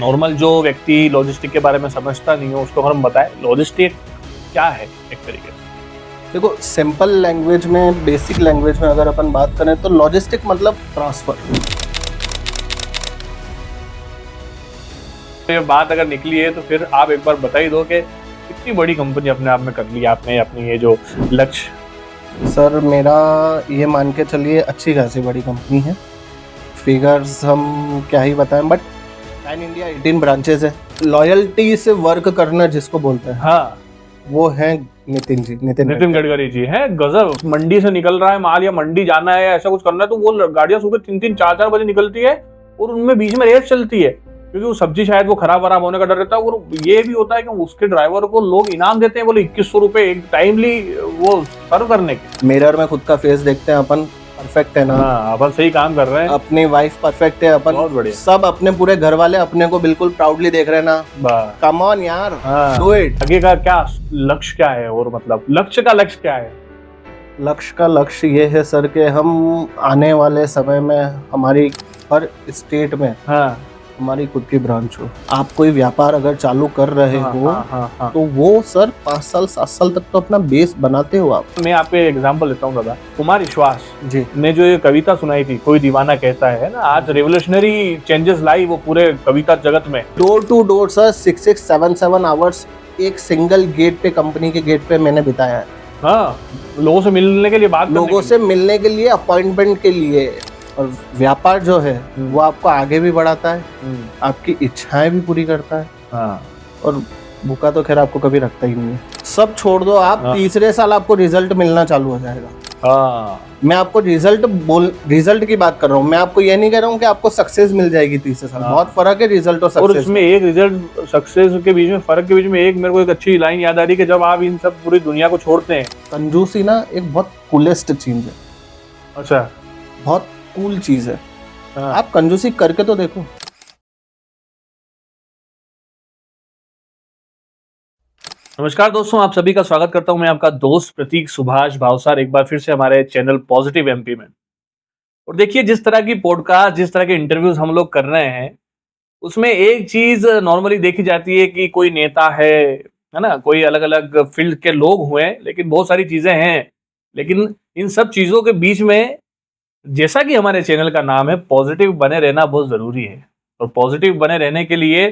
Normal जो व्यक्ति logistic के बारे में समझता नहीं हो उसको हम बताएं लॉजिस्टिक क्या है एक तरीके से। देखो, सिंपल लैंग्वेज में, बेसिक लैंग्वेज में अगर अपन बात करें तो लॉजिस्टिक मतलब ट्रांसफर। तो ये बात अगर निकली है तो फिर आप एक बार बता ही दो कि इतनी बड़ी कंपनी अपने आप में कर ली आपने अपनी ये जो लक्ष्य। सर मेरा ये मान के चलिए अच्छी खासी बड़ी कंपनी है। फिगर्स हम क्या ही बताएं, बट पैन इंडिया 18 ब्रांचेस है। लॉयल्टी से वर्क करना जिसको बोलते हैं, हाँ, वो है नितिन गडकरी जी है। गजब, मंडी से निकल रहा है माल या मंडी जाना है या ऐसा कुछ करना है तो वो गाड़ियां सुबह 3-3, 4-4 बजे निकलती है और उनमें बीच में रेस चलती है क्योंकि वो सब्जी शायद वो खराब होने का डर रहता है। और ये भी होता है कि उसके ड्राइवर को लोग इनाम देते हैं, बोले 2100 रुपए एक टाइमली वो सर्व करने के। मिरर में खुद का फेस देखते हैं अपन, परफेक्ट है ना? हाँ, अपन सही काम कर रहे हैं, अपनी वाइफ परफेक्ट है, अपन बहुत बढ़िया। सब अपने पूरे घर वाले अपने को बिल्कुल प्राउडली देख रहे हैं ना। कम ऑन यार, डू इट। आगे का क्या लक्ष्य क्या है, और मतलब लक्ष्य का लक्ष्य क्या है? लक्ष्य का लक्ष्य ये है सर कि हम आने वाले समय में हमारी हर स्टेट में हमारी खुद की ब्रांच हो। आप कोई व्यापार अगर चालू कर रहे हो तो वो सर 5 साल 7 साल तक तो अपना बेस बनाते हो आप। मैं आपको एक एग्जांपल देता हूँ दादा। कुमार विश्वास जी ने जो ये कविता सुनाई थी, कोई दीवाना कहता है ना, आज रेवोल्यूशनरी चेंजेस लाई वो पूरे कविता जगत में। Door to door sir 6-7 hours एक सिंगल गेट पे, कंपनी के गेट पे मैंने बिताया है। हाँ, लोगों से मिलने के लिए, बात लोगों से मिलने के लिए, अपॉइंटमेंट के लिए। और व्यापार जो है वो आपको आगे भी बढ़ाता है, आपकी इच्छाएं भी पूरी करता है। हाँ। और भूखा तो खैर आपको कभी रखता ही नहीं है। सब छोड़ दो आप, तीसरे साल आपको रिजल्ट मिलना चालू हो जाएगा। हाँ। मैं आपको रिजल्ट की बात कर रहा हूँ, मैं आपको ये नहीं कह रहा हूँ कि आपको सक्सेस मिल जाएगी तीसरे साल। बहुत फर्क है रिजल्ट और सक्सेस। और उसमें एक रिजल्ट सक्सेस के बीच में, फर्क के बीच में एक मेरे को एक अच्छी लाइन याद आ रही है कि जब आप इन सब पूरी दुनिया को छोड़ते हैं। कंजूसी ना एक बहुत कूलेस्ट चीज है। अच्छा, बहुत कूल चीज है। हाँ। आप कंजूसी करके तो देखो। नमस्कार दोस्तों, आप सभी का स्वागत करता हूं मैं आपका दोस्त प्रतीक सुभाष भावसार एक बार फिर से हमारे चैनल पॉजिटिव एमपी में। और देखिए, जिस तरह की पॉडकास्ट, जिस तरह के इंटरव्यूज हम लोग कर रहे हैं उसमें एक चीज नॉर्मली देखी जाती है कि कोई नेता है ना, कोई अलग अलग फील्ड के लोग हुए, लेकिन बहुत सारी चीजें हैं। लेकिन इन सब चीजों के बीच में, जैसा कि हमारे चैनल का नाम है, पॉजिटिव बने रहना बहुत जरूरी है। और पॉजिटिव बने रहने के लिए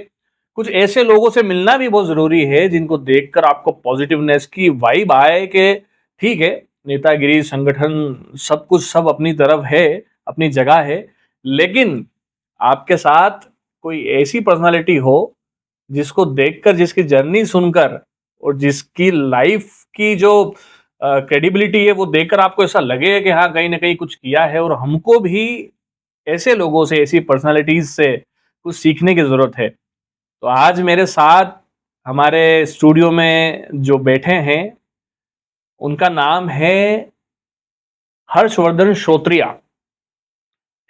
कुछ ऐसे लोगों से मिलना भी बहुत जरूरी है जिनको देखकर आपको पॉजिटिवनेस की वाइब आए कि ठीक है, नेतागिरी, संगठन, सब कुछ सब अपनी तरफ है, अपनी जगह है, लेकिन आपके साथ कोई ऐसी पर्सनालिटी हो जिसको देखकर, जिसकी जर्नी सुनकर और जिसकी लाइफ की जो क्रेडिबिलिटी है वो देखकर आपको ऐसा लगे कि हाँ, कहीं ना कहीं कुछ किया है। और हमको भी ऐसे लोगों से, ऐसी पर्सनालिटीज से कुछ सीखने की जरूरत है। तो आज मेरे साथ हमारे स्टूडियो में जो बैठे हैं उनका नाम है हर्षवर्धन श्रोत्रिया।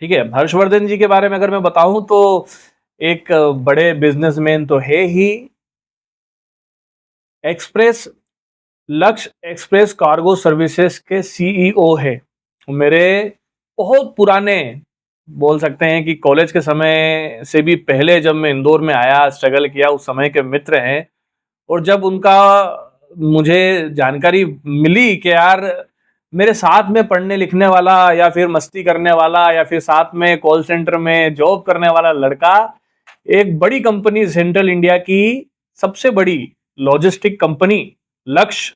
ठीक है, हर्षवर्धन जी के बारे में अगर मैं बताऊं तो एक बड़े बिजनेसमैन तो है ही, लक्ष्य एक्सप्रेस कार्गो सर्विसेज के सीईओ है। मेरे बहुत पुराने, बोल सकते हैं कि कॉलेज के समय से भी पहले जब मैं इंदौर में आया, स्ट्रगल किया, उस समय के मित्र हैं। और जब उनका मुझे जानकारी मिली कि यार मेरे साथ में पढ़ने लिखने वाला या फिर मस्ती करने वाला या फिर साथ में कॉल सेंटर में जॉब करने वाला लड़का एक बड़ी कंपनी, सेंट्रल इंडिया की सबसे बड़ी लॉजिस्टिक कंपनी लक्ष्य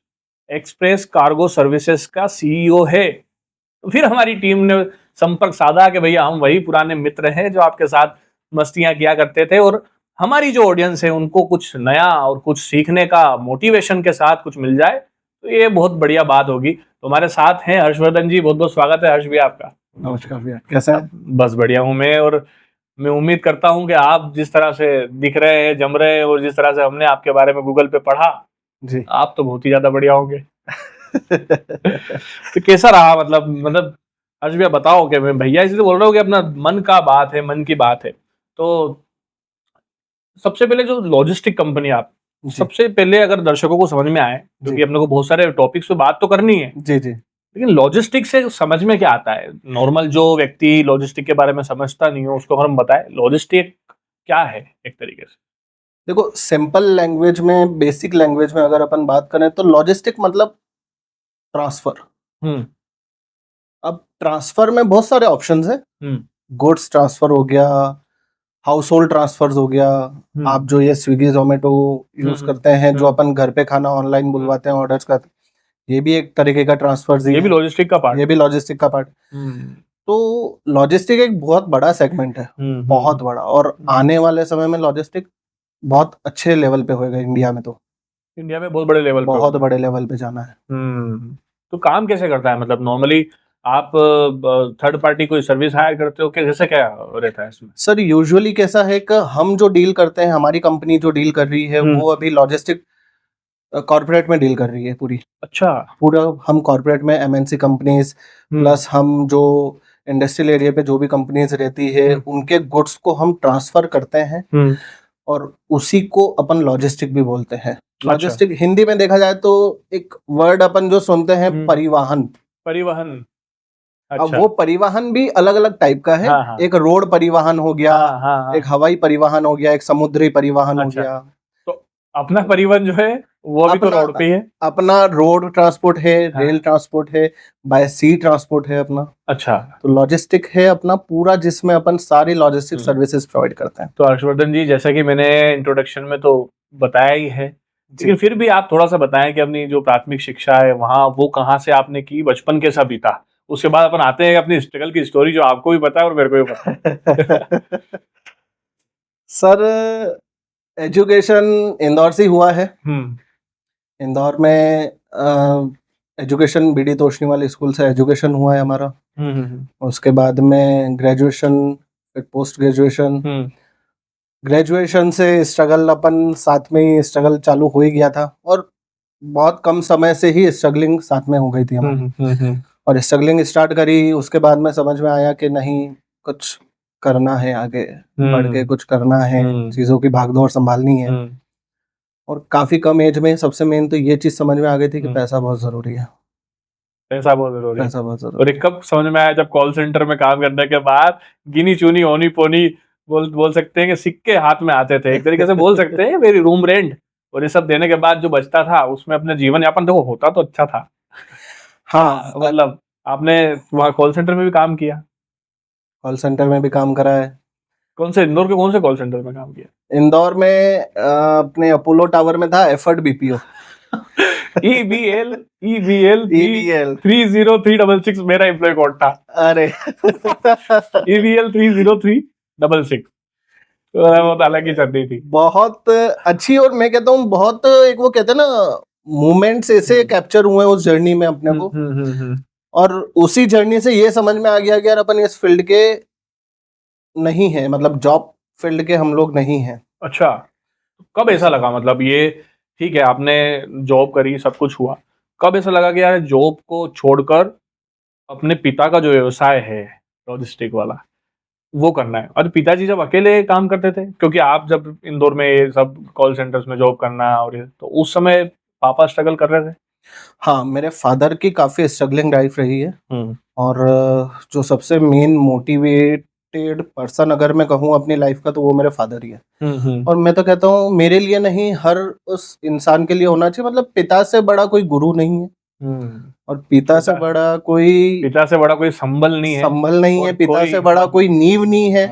एक्सप्रेस कार्गो सर्विसेज का सीईओ है। तो फिर हमारी टीम ने संपर्क साधा कि भैया हम वही पुराने मित्र हैं जो आपके साथ मस्तियां किया करते थे, और हमारी जो ऑडियंस है उनको कुछ नया और कुछ सीखने का मोटिवेशन के साथ कुछ मिल जाए तो ये बहुत बढ़िया बात होगी। तो हमारे साथ हैं हर्षवर्धन जी। बहुत बहुत स्वागत है हर्ष भैया आपका। नमस्कार भैया, कैसे हैं? बस बढ़िया हूं मैं, और मैं उम्मीद करता हूं कि आप जिस तरह से दिख रहे हैं, जम रहे हैं, और जिस तरह से हमने आपके बारे में गूगल पे पढ़ा जी, आप तो बहुत ही ज्यादा बढ़िया होंगे। तो कैसा रहा, मतलब हर्ष भैया बताओ कि मैं भैया इसलिए बोल रहा हूँ कि अपना मन का बात है, मन की बात है। तो सबसे पहले जो लॉजिस्टिक कंपनी आप, सबसे पहले अगर दर्शकों को समझ में आए, क्योंकि अपने को बहुत सारे टॉपिक्स पे बात तो करनी है जी जी, लेकिन लॉजिस्टिक से समझ में क्या आता है? नॉर्मल जो व्यक्ति लॉजिस्टिक के बारे में समझता नहीं हो उसको हम बताएं लॉजिस्टिक क्या है एक तरीके से? देखो, सिंपल लैंग्वेज में, बेसिक लैंग्वेज में अगर अपन बात करें तो लॉजिस्टिक मतलब ट्रांसफर। अब ट्रांसफर में बहुत सारे ऑप्शंस हैं। गुड्स ट्रांसफर हो गया, हाउस होल्ड ट्रांसफर्स हो गया, आप जो ये स्विगी जोमेटो यूज करते हैं, जो अपन घर पे खाना ऑनलाइन बुलवाते हैं, ऑर्डर्स करते हैं, ये भी एक तरीके का ट्रांसफर ही ये भी है। लॉजिस्टिक का पार्ट, ये भी लॉजिस्टिक का पार्ट। तो लॉजिस्टिक एक बहुत बड़ा सेगमेंट है, बहुत बड़ा, और आने वाले समय में लॉजिस्टिक बहुत अच्छे लेवल पे होएगा इंडिया में। तो इंडिया में बहुत बड़े लेवल पे, बहुत बड़े लेवल पे जाना है। तो काम कैसे करता है? मतलब नॉर्मली आप थर्ड पार्टी कोई सर्विस हायर करते हो कि जैसे क्या रहता है इसमें? सर यूजुअली कैसा है कि हम जो डील करते हैं, हमारी कंपनी जो डील कर रही है वो अभी लॉजिस्टिक कॉर्पोरेट में डील कर रही है पूरी। अच्छा। पूरा हम कॉर्पोरेट में एमएनसी कंपनीज प्लस हम जो इंडस्ट्रियल एरिया पे जो भी कंपनीज रहती है उनके गुड्स को हम ट्रांसफर करते हैं, और उसी को अपन लॉजिस्टिक भी बोलते हैं। लॉजिस्टिक हिंदी में देखा जाए तो एक वर्ड अपन जो सुनते हैं परिवहन। परिवहन, अब वो परिवहन भी अलग अलग टाइप का है। एक रोड परिवहन हो गया, एक हवाई परिवहन हो गया, एक समुद्री परिवहन हो गया। तो अपना परिवहन जो है वो भी तो रोड पे है। अपना रोड ट्रांसपोर्ट है, रेल ट्रांसपोर्ट है, बाय सी ट्रांसपोर्ट है अपना। अच्छा। तो लॉजिस्टिक है अपना पूरा, जिसमें अपन सारी लॉजिस्टिक सर्विसेज प्रोवाइड करते हैं। तो हर्षवर्धन जी, जैसा कि मैंने इंट्रोडक्शन में तो बताया ही है, लेकिन फिर भी आप थोड़ा सा बताएं कि अपनी जो प्राथमिक शिक्षा है वहाँ वो कहाँ से आपने की, बचपन कैसा बीता, उसके बाद अपन आते हैं अपनी स्ट्रगल की स्टोरी जो आपको भी पता है और मेरे को भी पता है। सर एजुकेशन इंदौर से हुआ है। इंदौर में एजुकेशन बीडी तोशनी वाले स्कूल से एजुकेशन हुआ है हमारा। उसके बाद में ग्रेजुएशन, पोस्ट ग्रेजुएशन। ग्रेजुएशन से स्ट्रगल अपन साथ में ही स्ट्रगल चालू हो ही गया था, और बहुत कम समय से ही स्ट्रगलिंग साथ में हो गई थी हमारी। और स्ट्रगलिंग स्टार्ट करी, उसके बाद में समझ में आया कि नहीं, कुछ करना है, आगे बढ़ के कुछ करना है, चीजों की भागदौड़ संभालनी है। और काफी कम एज में सबसे मेन तो ये चीज समझ में आ गई थी कि पैसा बहुत जरूरी है। पैसा बहुत जरूरी है। पैसा बहुत जरूरी। और कब समझ में आया? जब कॉल सेंटर में काम करने के बाद गिनी चुनी होनी पोनी बोल सकते हैं कि सिक्के हाथ में आते थे, एक तरीके से बोल सकते हैं। मेरी रूम रेंट और ये सब देने के बाद जो बचता था उसमें अपने जीवन यापन देखो होता तो अच्छा था। हाँ, मतलब आपने वहाँ कॉल सेंटर में भी काम किया? कॉल सेंटर में भी काम करा है। कौन से इंदौर के कौन से कॉल सेंटर में काम किया? इंदौर में अपने अपोलो टावर में था एफर्ट बीपीओ। EBL 30366 मेरा एम्प्लॉय कोड था। अरे EBL 30366 बहुत अलग ही चलती थी, बहुत अच्छी। और मैं कहता हूँ बहुत एक वो कहते हैं ना, मोमेंट्स ऐसे कैप्चर हुए उस जर्नी में अपने को। और उसी जर्नी से ये समझ में आ गया कि यार अपन इस फील्ड के नहीं है, मतलब जॉब फील्ड के हम लोग नहीं हैं। अच्छा, कब ऐसा लगा? मतलब ये ठीक है, आपने जॉब करी, सब कुछ हुआ, कब ऐसा लगा कि यार जॉब को छोड़कर अपने पिता का जो व्यवसाय है लॉजिस्टिक वाला वो करना है? और पिताजी जब अकेले काम करते थे, क्योंकि आप जब इंदौर में ये सब कॉल सेंटर्स में जॉब करना और ये, तो उस समय पापा स्ट्रगल कर रहे थे? हाँ, मेरे फादर की काफी स्ट्रगलिंग लाइफ रही है। और जो सबसे मेन मोटिवेटेड पर्सन अगर मैं कहूँ अपनी लाइफ का, तो वो मेरे फादर ही है। और मैं तो कहता हूँ मेरे लिए नहीं, हर उस इंसान के लिए होना चाहिए। मतलब पिता से बड़ा कोई गुरु नहीं है, और पिता से बड़ा कोई संबल नहीं है। संबल नहीं है, पिता से बड़ा कोई नींव नहीं है।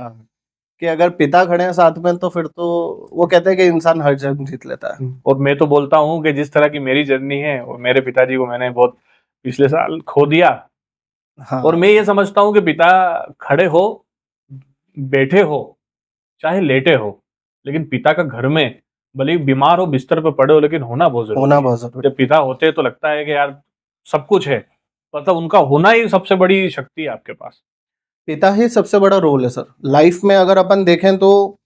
कि अगर पिता खड़े हैं साथ में तो फिर तो वो कहते हैं कि इंसान हर जंग जीत लेता है। और मैं तो बोलता हूँ कि जिस तरह की मेरी जर्नी है, और मेरे पिताजी को मैंने बहुत पिछले साल खो दिया। हाँ। और मैं ये समझता हूँ कि पिता खड़े हो, बैठे हो, चाहे लेटे हो, लेकिन पिता का घर में भले बीमार हो, बिस्तर पे पड़े हो, लेकिन होना बहुत जरूरी। जब पिता होते तो लगता है कि यार सब कुछ है, मतलब उनका होना ही सबसे बड़ी शक्ति है आपके पास। पिता ही सबसे बड़ा रोल है सर लाइफ में। अगर अपन देखें तो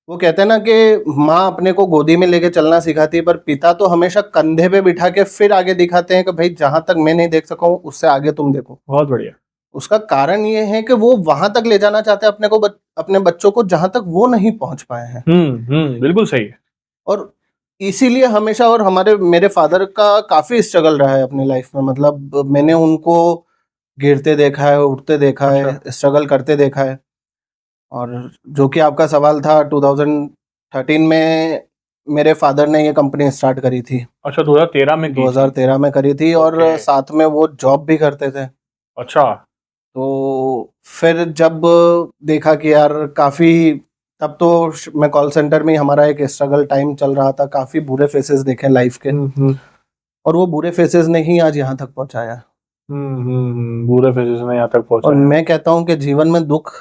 वो कहते हैं ना कि माँ अपने को गोदी में लेके चलना सिखाती है, पर पिता तो हमेशा कंधे पे बिठा के फिर आगे दिखाते हैं कि भाई जहां तक मैं नहीं देख सका हूँ उससे आगे तुम देखो। बहुत बढ़िया। उसका कारण ये है कि वो वहां तक ले जाना चाहते हैं अपने को, अपने बच्चों को, जहां तक वो नहीं पहुंच पाए हैं। बिल्कुल सही है। और इसीलिए हमेशा, और मेरे फादर का काफी स्ट्रगल रहा है अपनी लाइफ में। मतलब मैंने उनको गिरते देखा है, उठते देखा है, स्ट्रगल करते देखा है। और जो कि आपका सवाल था, 2013 में मेरे फादर ने ये कंपनी स्टार्ट करी थी। अच्छा, 2013 में की थी? 2013 में करी थी और ओके। साथ में वो जॉब भी करते थे। अच्छा। तो फिर जब देखा कि यार काफ़ी, तब तो मैं कॉल सेंटर में ही, हमारा एक स्ट्रगल टाइम चल रहा था, काफ़ी बुरे फेसेस देखे लाइफ के, और वो बुरे फेसेस ने ही आज यहाँ तक पहुँचाया। बुरे फेजेस में यहाँ तक और पहुंचा। मैं कहता हूँ कि जीवन में दुख,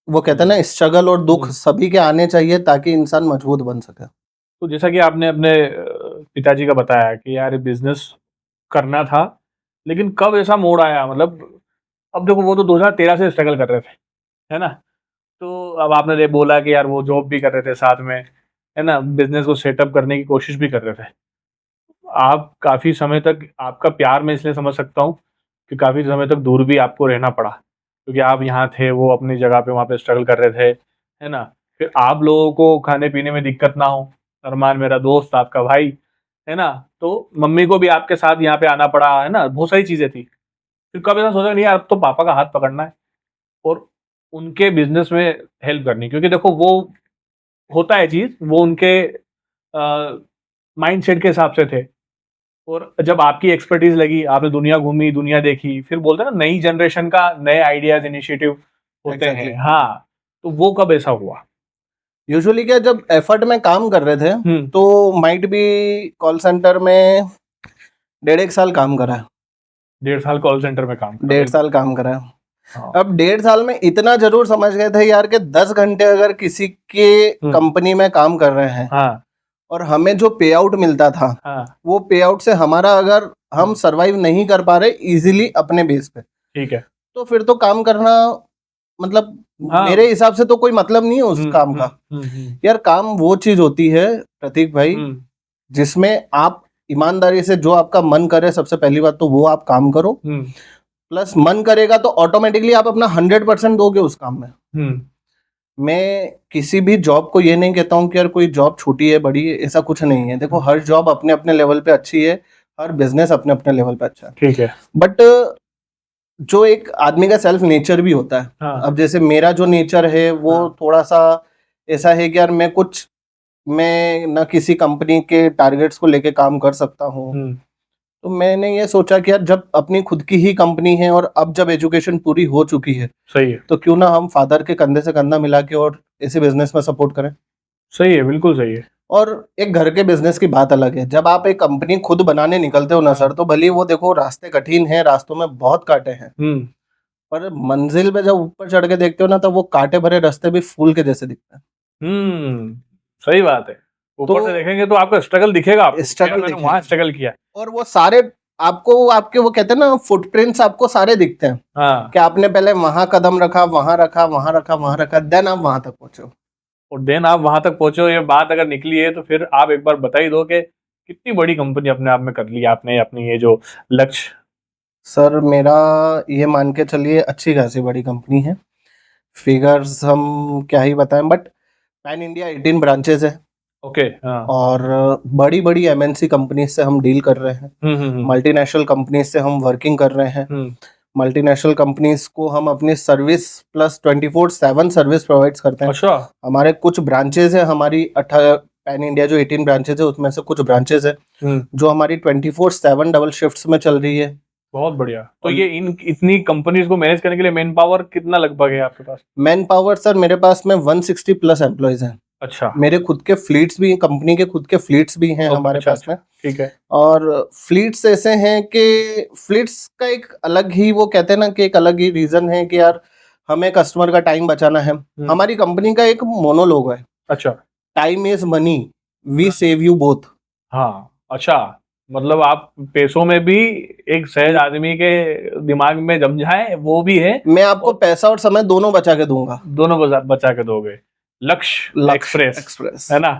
वो कहते हैं ना, स्ट्रगल और दुख सभी के आने चाहिए ताकि इंसान मजबूत बन सके। तो जैसा कि आपने अपने पिताजी का बताया कि यार बिजनेस करना था, लेकिन कब ऐसा मोड़ आया, मतलब अब देखो वो तो 2013 से स्ट्रगल कर रहे थे, है ना? तो अब आपने ये बोला कि यार वो जॉब भी कर रहे थे साथ में, है ना, बिजनेस को सेटअप करने की कोशिश भी कर रहे थे। आप काफी समय तक, आपका प्यार मैं इसलिए समझ सकता हूँ कि काफी समय तक दूर भी आपको रहना पड़ा, क्योंकि आप यहाँ थे, वो अपनी जगह पे वहाँ पे स्ट्रगल कर रहे थे, है ना? फिर आप लोगों को खाने पीने में दिक्कत ना हो, अरमान मेरा दोस्त, आपका भाई, है ना, तो मम्मी को भी आपके साथ यहाँ पे आना पड़ा, है ना, बहुत सारी चीजें थी। फिर कब ऐसा सोचा नहीं यार अब तो पापा का हाथ पकड़ना है और उनके बिजनेस में हेल्प करनी, क्योंकि देखो वो होता है चीज, वो उनके माइंड सेट के हिसाब से थे। और जब आपकी एक्सपर्टीज लगी, आपने दुनिया घूमी, दुनिया देखी, फिर बोलते हैं ना नई जनरेशन का नए आइडियाज, इनिशिएटिव होते Exactly. हैं। हाँ, तो वो कब ऐसा हुआ? यूजुअली क्या, जब एफर्ट में काम कर रहे थे तो माइट भी कॉल सेंटर में 1.5 साल काम करा है। 1.5 साल कॉल सेंटर में काम? 1.5 साल काम करा है। हाँ। अब 1.5 साल में इतना जरूर समझ गए थे यार कि 10 घंटे अगर किसी के कंपनी में काम कर रहे हैं, हाँ। और हमें जो पे आउट मिलता था, हाँ। वो पे आउट से हमारा अगर हम सरवाइव नहीं कर पा रहे इजीली अपने बेस पे, ठीक है, तो फिर तो काम करना, मतलब हाँ। मेरे हिसाब से तो कोई मतलब नहीं है उस काम का। यार काम वो चीज होती है प्रतीक भाई, जिसमें आप ईमानदारी से जो आपका मन करे, सबसे पहली बात तो वो आप काम करो, प्लस मन करेगा तो ऑटोमेटिकली आप अपना 100% दोगे उस काम में। मैं किसी भी जॉब को ये नहीं कहता हूँ कि यार कोई जॉब छोटी है बड़ी है, ऐसा कुछ नहीं है। देखो हर जॉब अपने अपने लेवल पे अच्छी है, हर बिजनेस अपने अपने लेवल पे अच्छा है, ठीक है। बट जो एक आदमी का सेल्फ नेचर भी होता है। हाँ। अब जैसे मेरा जो नेचर है वो थोड़ा सा ऐसा है कि यार मैं ना किसी कंपनी के टारगेट्स को लेके काम कर सकता हूँ। तो मैंने ये सोचा कि यार जब अपनी खुद की ही कंपनी है और अब जब एजुकेशन पूरी हो चुकी है, सही है, तो क्यों ना हम फादर के कंधे से कंधा मिला के और इसी बिजनेस में सपोर्ट करें। सही है, बिल्कुल सही है। और एक घर के बिजनेस की बात अलग है, जब आप एक कंपनी खुद बनाने निकलते हो ना सर, तो भले ही वो देखो रास्ते कठिन हैं, रास्तों में बहुत कांटे हैं, पर मंजिल पे जब ऊपर चढ़ के देखते हो ना, तो वो कांटे भरे रास्ते भी फूल के जैसे दिखते हैं। सही बात है। ऊपर तो से देखेंगे तो आपका स्ट्रगल दिखेगा, आपको स्ट्रगल मैंने वहां स्ट्रगल किया। और वो सारे आपको, आपके वो कहते हैं ना फुटप्रिंट्स, आपको सारे दिखते हैं। हाँ। कि आपने पहले वहां कदम रखा, वहां रखा, वहां रखा, वहां रखा, देन आप वहां तक पहुंचे। और देन आप वहां तक पहुंचे, ये बात अगर निकली है तो फिर आप एक बार बता ही दो कि कितनी बड़ी कंपनी अपने आप में कर ली आपने, अपनी ये जो लक्ष्य। सर मेरा ये मान के चलिए अच्छी खासी बड़ी कंपनी है, फिगर्स हम क्या ही बताएं, बट पैन इंडिया 18 ब्रांचेस है। ओके। हाँ। और बड़ी बड़ी एमएनसी कंपनी से हम डील कर रहे हैं, मल्टीनेशनल कंपनी से हम वर्किंग कर रहे हैं। मल्टीनेशनल कंपनीज को हम अपनी सर्विस प्लस 24/7 सर्विस प्रोवाइड करते हैं। अच्छा। हमारे कुछ ब्रांचेज है, हमारी 18 पैन इंडिया जो 18 ब्रांचेज है उसमें से कुछ ब्रांचेज है जो हमारी 24/7 डबल शिफ्ट्स में चल रही है। बहुत बढ़िया। तो ये इतनी कंपनीज को मैनेज करने के लिए मैन पावर कितना लगभग है आपके पास? मैन पावर सर मेरे पास में 160 प्लस एम्प्लॉयज हैं। अच्छा। मेरे खुद के फ्लीट्स भी, कंपनी के खुद के फ्लीट्स भी हैं हमारे पास में। ठीक है। और फ्लीट्स ऐसे हैं कि फ्लीट्स का एक अलग ही, वो कहते हैं ना कि एक अलग ही रीजन है कि यार हमें कस्टमर का टाइम बचाना है। हमारी कंपनी का एक मोनोलोग है, अच्छा, time is money, we save you both. हाँ। अच्छा, मतलब आप पैसों में भी एक सहज आदमी के दिमाग में जम जाए वो भी है। मैं आपको पैसा और समय दोनों बचा के दूंगा, दोनों बचा के दोगे। लक्ष्य एक्सप्रेस है ना?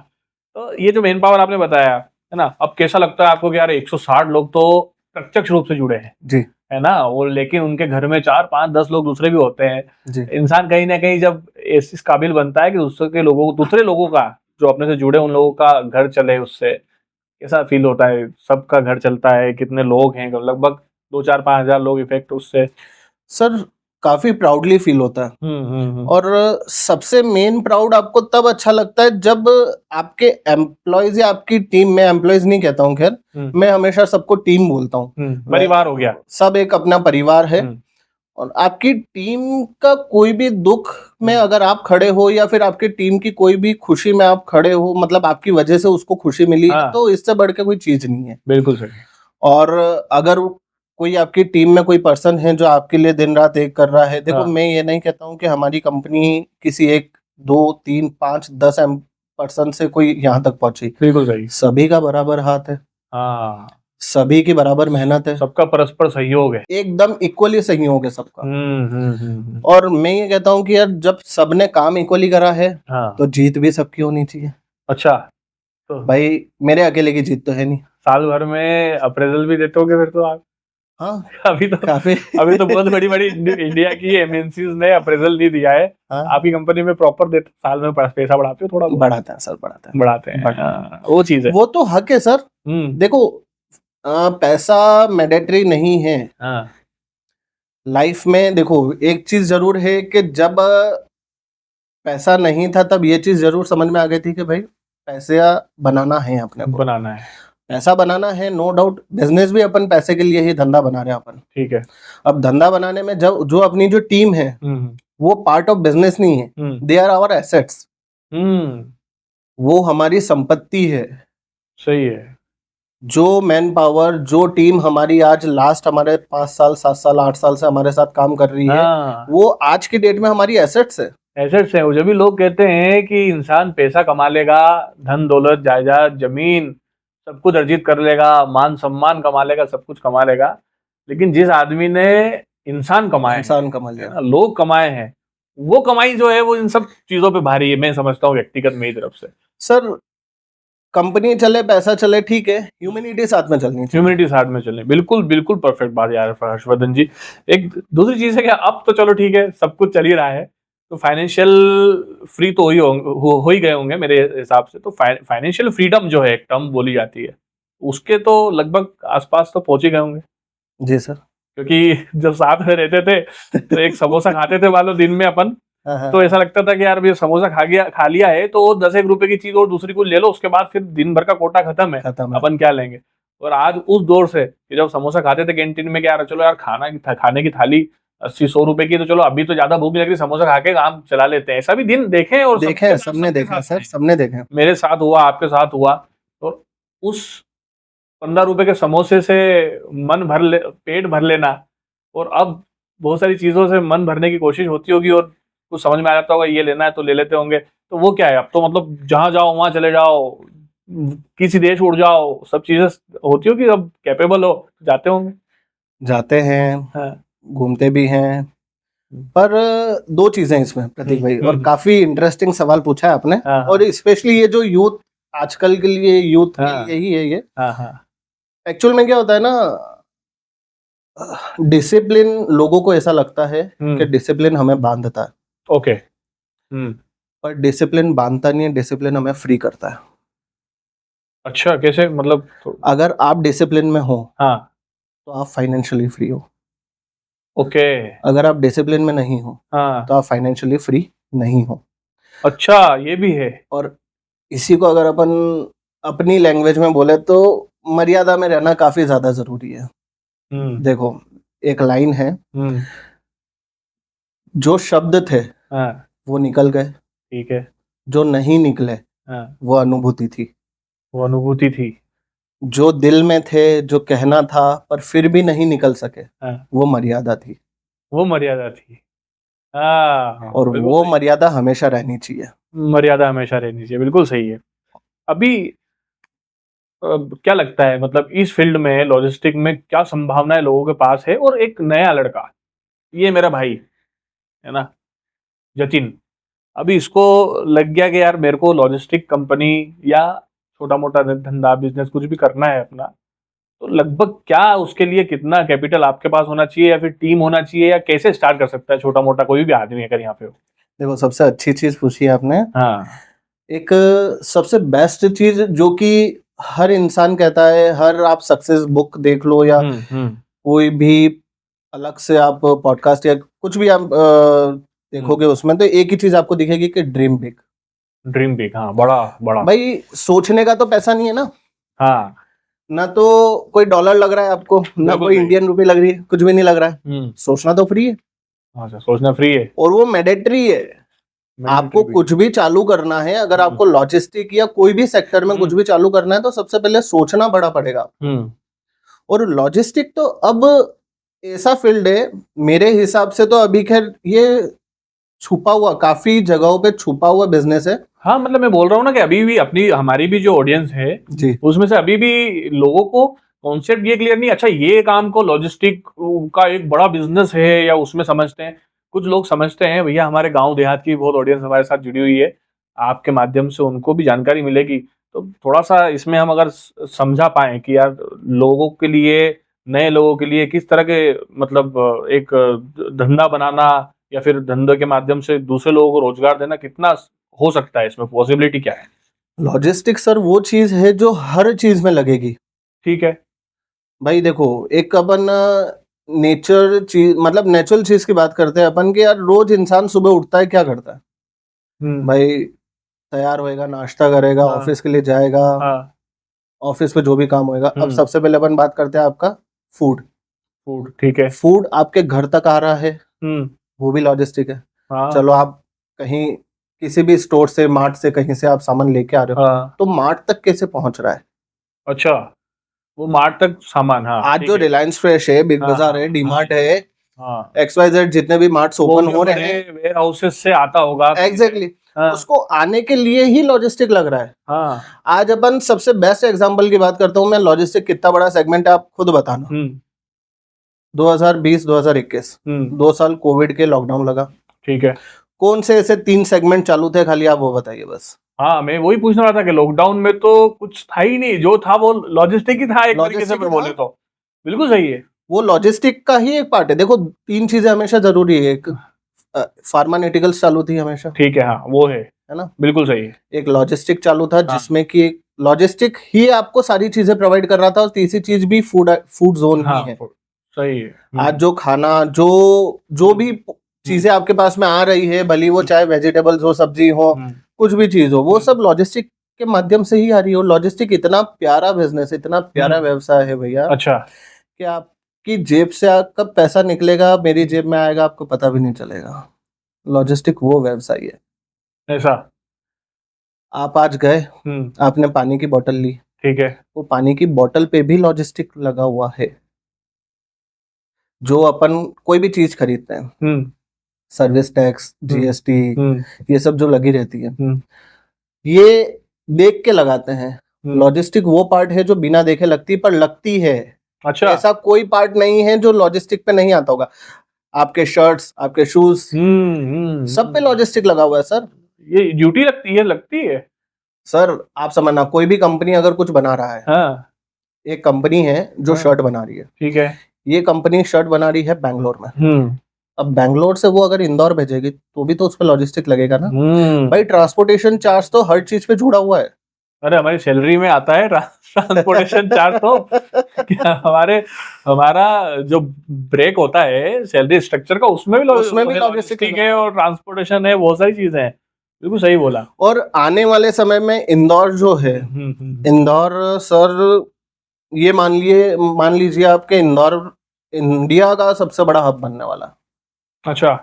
तो ये जो मेन पावर आपने बताया है ना, अब कैसा लगता है आपको कि यार 160 लोग तो प्रत्यक्ष रूप से जुड़े हैं जी, है ना, वो लेकिन उनके घर में 4 5 10 लोग दूसरे भी होते हैं जी। इंसान कहीं ना कहीं जब इस काबिल बनता है कि दूसरे लोगों का जो अपने से जुड़े उन लोगों का घर चले, उससे कैसा फील होता है? सबका घर चलता है, कितने लोग हैं, लगभग 2 4 5 हजार लोग इफेक्ट उससे। सर काफी प्राउडली फील होता है। और सबसे मेन प्राउड आपको तब अच्छा लगता है जब आपके एम्प्लॉयज या आपकी टीम, में एम्प्लॉयज नहीं कहता हूँ, खैर मैं हमेशा सबको टीम बोलता हूँ, परिवार हो गया, सब एक अपना परिवार है। और आपकी टीम का कोई भी दुख में अगर आप खड़े हो, या फिर आपकी टीम की कोई भी खुशी में आप खड़े हो, मतलब आपकी वजह से उसको खुशी मिली, तो इससे बढ़ के कोई चीज नहीं है। बिल्कुल सही। और अगर कोई आपकी टीम में कोई पर्सन है जो आपके लिए दिन रात एक कर रहा है, देखो मैं ये नहीं कहता हूँ कि हमारी कंपनी किसी 1 2 3 5 10 पर्सन से कोई यहाँ तक पहुंची, बिल्कुल सही, सभी का बराबर हाथ है, सभी की बराबर मेहनत है, सबका परस्पर सहयोग है, एकदम इक्वली सहयोग है सबका। और मैं ये कहता हूँ कि यार जब सबने काम इक्वली करा है, तो जीत भी सबकी होनी चाहिए। अच्छा, तो भाई मेरे अकेले की जीत तो है नहीं। साल भर में अप्रेजल भी देते होगे फिर तो आप? हाँ, अभी तो बहुत बड़ी बड़ी इंडिया की एमएनसीज ने अप्रेजल नहीं दिया है। आपकी कंपनी में प्रॉपर देते, साल में पैसा बढ़ाते हो? थोड़ा बढ़ाते हैं सर, बढ़ाते हैं। वो चीज है, वो तो हक है सर। देखो पैसा मैंडेटरी नहीं है लाइफ में। देखो एक चीज जरूर है कि जब पैसा नहीं था तब ये चीज जरूर समझ में आ गई थी कि भाई पैसा बनाना है, अपने को बनाना है, पैसा बनाना है, नो डाउट। बिजनेस भी अपन पैसे के लिए ही धंधा बना रहे हैं अपन, ठीक है। अब धंधा बनाने में जब जो अपनी जो टीम है वो पार्ट ऑफ बिजनेस नहीं है, दे आर आवर एसेट्स, वो हमारी संपत्ति है। सही है। जो मैन पावर, जो टीम हमारी आज लास्ट हमारे 5 साल 7 साल 8 साल से हमारे साथ काम कर रही है, वो आज की डेट में हमारी एसेट्स है। एसेट्स है। जब भी लोग कहते हैं कि इंसान पैसा कमा लेगा, धन दौलत जायदाद जमीन सब कुछ अर्जित कर लेगा, मान सम्मान कमा लेगा, सब कुछ कमा लेगा, लेकिन जिस आदमी ने इंसान कमा लिया, लोग कमाए हैं, वो कमाई जो है वो इन सब चीजों पे भारी है, मैं समझता हूँ व्यक्तिगत मेरी तरफ से। सर कंपनी चले, पैसा चले, ठीक है, ह्यूमैनिटी साथ में चलनी चाहिए। ह्यूमैनिटी साथ में चलनी, बिल्कुल बिल्कुल परफेक्ट बात यार हर्षवर्धन जी। एक दूसरी चीज है कि अब तो चलो ठीक है, सब कुछ चल ही रहा है, तो फाइनेंशियल फ्री तो हो ही गए होंगे मेरे हिसाब से। तो फाइनेंशियल फ्रीडम जो है एक टर्म बोली जाती है, उसके तो लगभग आसपास तो पहुंच ही गए होंगे। जी सर, क्योंकि जब साथ में रहते थे तो एक समोसा खाते थे मान लो दिन में अपन, तो ऐसा लगता था कि यार ये समोसा खा लिया है तो वो 10 रुपए की चीज और दूसरी को ले लो, उसके बाद फिर दिन भर का कोटा खत्म है, अपन क्या लेंगे। और आज उस दौर से कि जब समोसा खाते थे कैंटीन में, क्या चलो यार खाने की थाली 80-100 रुपए की, तो चलो अभी तो ज्यादा भूख लग रही, समोसा खा के काम चला लेते हैं, ऐसा भी दिन देखे और देखे, सबने देखा सर, सबने देखा, मेरे साथ हुआ, आपके साथ हुआ। और उस 15 रुपए के समोसे से पेट भर लेना, और अब बहुत सारी चीजों से मन भरने की कोशिश होती होगी और कुछ समझ में आ जाता होगा ये लेना है तो ले लेते होंगे, तो वो क्या है, अब तो मतलब जहां जाओ वहां चले जाओ, किसी देश उड़ जाओ, सब चीजें होती होगी, अब कैपेबल हो जाते होंगे। जाते हैं, घूमते भी हैं। पर 2 चीजें इसमें प्रतीक भाई, और काफी इंटरेस्टिंग सवाल पूछा है आपने, और स्पेशली ये जो यूथ आजकल के लिए, यूथ यही है ये। एक्चुअल में क्या होता है ना, डिसिप्लिन, लोगों को ऐसा लगता है कि डिसिप्लिन हमें बांधता है, ओके, पर डिसिप्लिन बांधता नहीं है, डिसिप्लिन हमें फ्री करता है। अच्छा, कैसे मतलब? अगर आप डिसिप्लिन में हो, तो आप फाइनेंशियली फ्री हो। ओके। अगर आप डिसिप्लिन में नहीं हो, तो आप फाइनेंशियली फ्री नहीं हो। अच्छा, ये भी है। और इसी को अगर अपन अपनी लैंग्वेज में बोले तो मर्यादा में रहना काफी ज्यादा जरूरी है। देखो एक लाइन है, जो शब्द थे वो निकल गए, ठीक है, जो नहीं निकले वो अनुभूति थी, जो दिल में थे, जो कहना था पर फिर भी नहीं निकल सके, वो मर्यादा थी, और वो मर्यादा हमेशा रहनी चाहिए, बिल्कुल सही है। अभी क्या लगता है, मतलब इस फील्ड में, लॉजिस्टिक में क्या संभावनाएं लोगों के पास है? और एक नया लड़का, ये मेरा भाई है ना, जतिन, अभी इसको लग गया कि यार मेरे को लॉजिस्टिक कंपनी या छोटा मोटा धंधा बिजनेस कुछ भी करना है अपना, तो लगभग क्या उसके लिए कितना कैपिटल आपके पास होना चाहिए, या फिर टीम होना चाहिए, या कैसे स्टार्ट कर सकता है छोटा मोटा कोई भी आदमी अगर यहाँ पे हो? देखो सबसे अच्छी चीज पूछी आपने। एक सबसे बेस्ट चीज जो कि हर इंसान कहता है, हर आप सक्सेस बुक देख लो या कोई भी अलग से आप पॉडकास्ट या कुछ भी आप देखोगे उसमें, तो एक ही चीज आपको दिखेगी कि ड्रीम बिग। ड्रीम बिग, हाँ, बड़ा बड़ा। भाई सोचने का तो पैसा नहीं है ना, हाँ, ना तो कोई डॉलर लग रहा है आपको, ना बिल्कुल कोई सही। इंडियन रुपए लग रही है, कुछ भी नहीं लग रहा है। सोचना तो फ्री है, अच्छा, सोचना फ्री है। और वो मैंडेटरी है। आपको भी। कुछ भी चालू करना है, अगर आपको लॉजिस्टिक या कोई भी सेक्टर में कुछ भी चालू करना है, तो सबसे पहले सोचना बड़ा पड़ेगा। और लॉजिस्टिक तो अब ऐसा फील्ड है, मेरे हिसाब से तो अभी खैर ये छुपा हुआ, काफी जगहों पे छुपा हुआ बिजनेस है। हाँ, मतलब मैं बोल रहा हूँ ना कि अभी भी अपनी हमारी भी जो ऑडियंस है जी, उसमें से अभी भी लोगों को कॉन्सेप्ट ये क्लियर नहीं, अच्छा ये काम को लॉजिस्टिक का एक बड़ा बिजनेस है या उसमें समझते हैं। कुछ लोग समझते हैं, भैया हमारे गांव देहात की बहुत ऑडियंस हमारे साथ जुड़ी हुई है, आपके माध्यम से उनको भी जानकारी मिलेगी। तो थोड़ा सा इसमें हम अगर समझा पाए कि यार लोगों के लिए, नए लोगों के लिए किस तरह के, मतलब एक धंधा बनाना या फिर धंधे के माध्यम से दूसरे लोगों को रोजगार देना कितना हो सकता है, इसमें पॉसिबिलिटी क्या है? लॉजिस्टिक सर वो चीज है जो हर चीज में लगेगी। ठीक है। भाई देखो, एक अपन नेचर चीज, मतलब नेचुरल चीज की बात करते हैं अपन, कि यार रोज इंसान सुबह उठता है, क्या करता है भाई? तैयार होएगा, नाश्ता करेगा, हाँ, ऑफिस के लिए जाएगा, हाँ, ऑफिस पे जो भी काम होएगा। अब सबसे पहले अपन बात करते हैं आपका फूड। फूड, ठीक है। फूड आपके घर तक आ रहा है, हम्म। वो भी लॉजिस्टिक है। हाँ, चलो आप कहीं किसी भी स्टोर से, मार्ट से कहीं से आप सामान लेके आ रहे हो, हाँ, तो मार्ट तक कैसे पहुंच रहा है? अच्छा, वो मार्ट तक सामान, हाँ, आज ठीक जो है। रिलायंस फ्रेश है, बिग हाँ, बाजार है, हाँ, डीमार्ट हाँ, है, हाँ, XYZ जितने भी मार्ट्स वो ओपन उनके हो रहे बड़े हैं, वेयर हाउसेस से आता होगा कहीं से। एग्जैक्टली हाँ, उसको आने के लिए ही लॉजिस्टिक लग रहा है। हाँ। आज अपन सबसे बेस्ट एग्जांपल की बात करता हूँ मैं, लॉजिस्टिक कितना बड़ा सेगमेंट है आप खुद बताना। 2020 2021 2 साल कोविड के लॉकडाउन लगा, ठीक है। कौन से ऐसे 3 सेगमेंट चालू थे, खाली आप वो बताइए बस। हाँ, मैं वही पूछने वाला था कि लॉकडाउन में तो कुछ था ही नहीं, जो था वो लॉजिस्टिक ही था, एक तरीके से लॉजिस्टिक मैं था, बोले तो। बिल्कुल सही है। वो लॉजिस्टिक का ही एक पार्ट है। देखो 3 चीजें हमेशा जरूरी है, एक फार्मान्यूटिकल्स चालू थी हमेशा, ठीक है, हाँ, वो है ना? बिल्कुल सही है। एक लॉजिस्टिक चालू था, हाँ, जिसमें कि लॉजिस्टिक ही आपको सारी चीजें प्रोवाइड कर रहा था, और तीसरी चीज भी फूड फूड जोन ही हाँ, है। सही है। आज जो खाना, जो जो भी चीजें आपके पास में आ रही है, भली वो चाहे वेजिटेबल्स हो, सब्जी हो, कुछ भी चीज हो, वो सब लॉजिस्टिक के माध्यम से ही आ रही है। और लॉजिस्टिक इतना प्यारा बिजनेस, इतना प्यारा व्यवसाय है भैया, अच्छा, कि आपकी जेब से कब पैसा निकलेगा, मेरी जेब में आएगा, आपको पता भी नहीं चलेगा। लॉजिस्टिक वो व्यवसाय है। ऐसा। आप आज गए, आपने पानी की बोतल ली, ठीक है। वो पानी की बोतल पे भी लॉजिस्टिक लगा हुआ है। जो अपन कोई भी चीज खरीदते हैं, सर्विस टैक्स, GST, ये सब जो लगी रहती है, ये देख के लगाते हैं। लॉजिस्टिक वो पार्ट है जो बिना देखे लगती, पर लगती है। अच्छा। ऐसा कोई पार्ट नहीं है जो लॉजिस्टिक पे नहीं आता होगा। आपके शर्ट्स, आपके शूज, सब पे लॉजिस्टिक लगा हुआ है सर। ये ड्यूटी लगती है। सर आप समझना, कोई भी कंपनी अगर कुछ बना रहा है, हाँ, एक कंपनी है जो शर्ट बना रही है, ठीक है। ये कंपनी शर्ट बना रही है बैंगलोर में। अब बैंगलोर से वो अगर इंदौर भेजेगी, तो भी तो उस पर लॉजिस्टिक लगेगा ना भाई। ट्रांसपोर्टेशन चार्ज तो हर चीज पे जुड़ा हुआ है। अरे हमारी सैलरी में आता है ट्रांसपोर्टेशन चार्ज तो। क्या हमारा जो ब्रेक होता है सैलरी स्ट्रक्चर का, उसमें भी लॉजिस्टिक है और ट्रांसपोर्टेशन है, बहुत सारी चीजें हैं। बिल्कुल सही बोला। और आने वाले समय में इंदौर जो है, इंदौर सर, ये मान लीजिए आपके इंदौर इंडिया का सबसे बड़ा हब बनने वाला। अच्छा।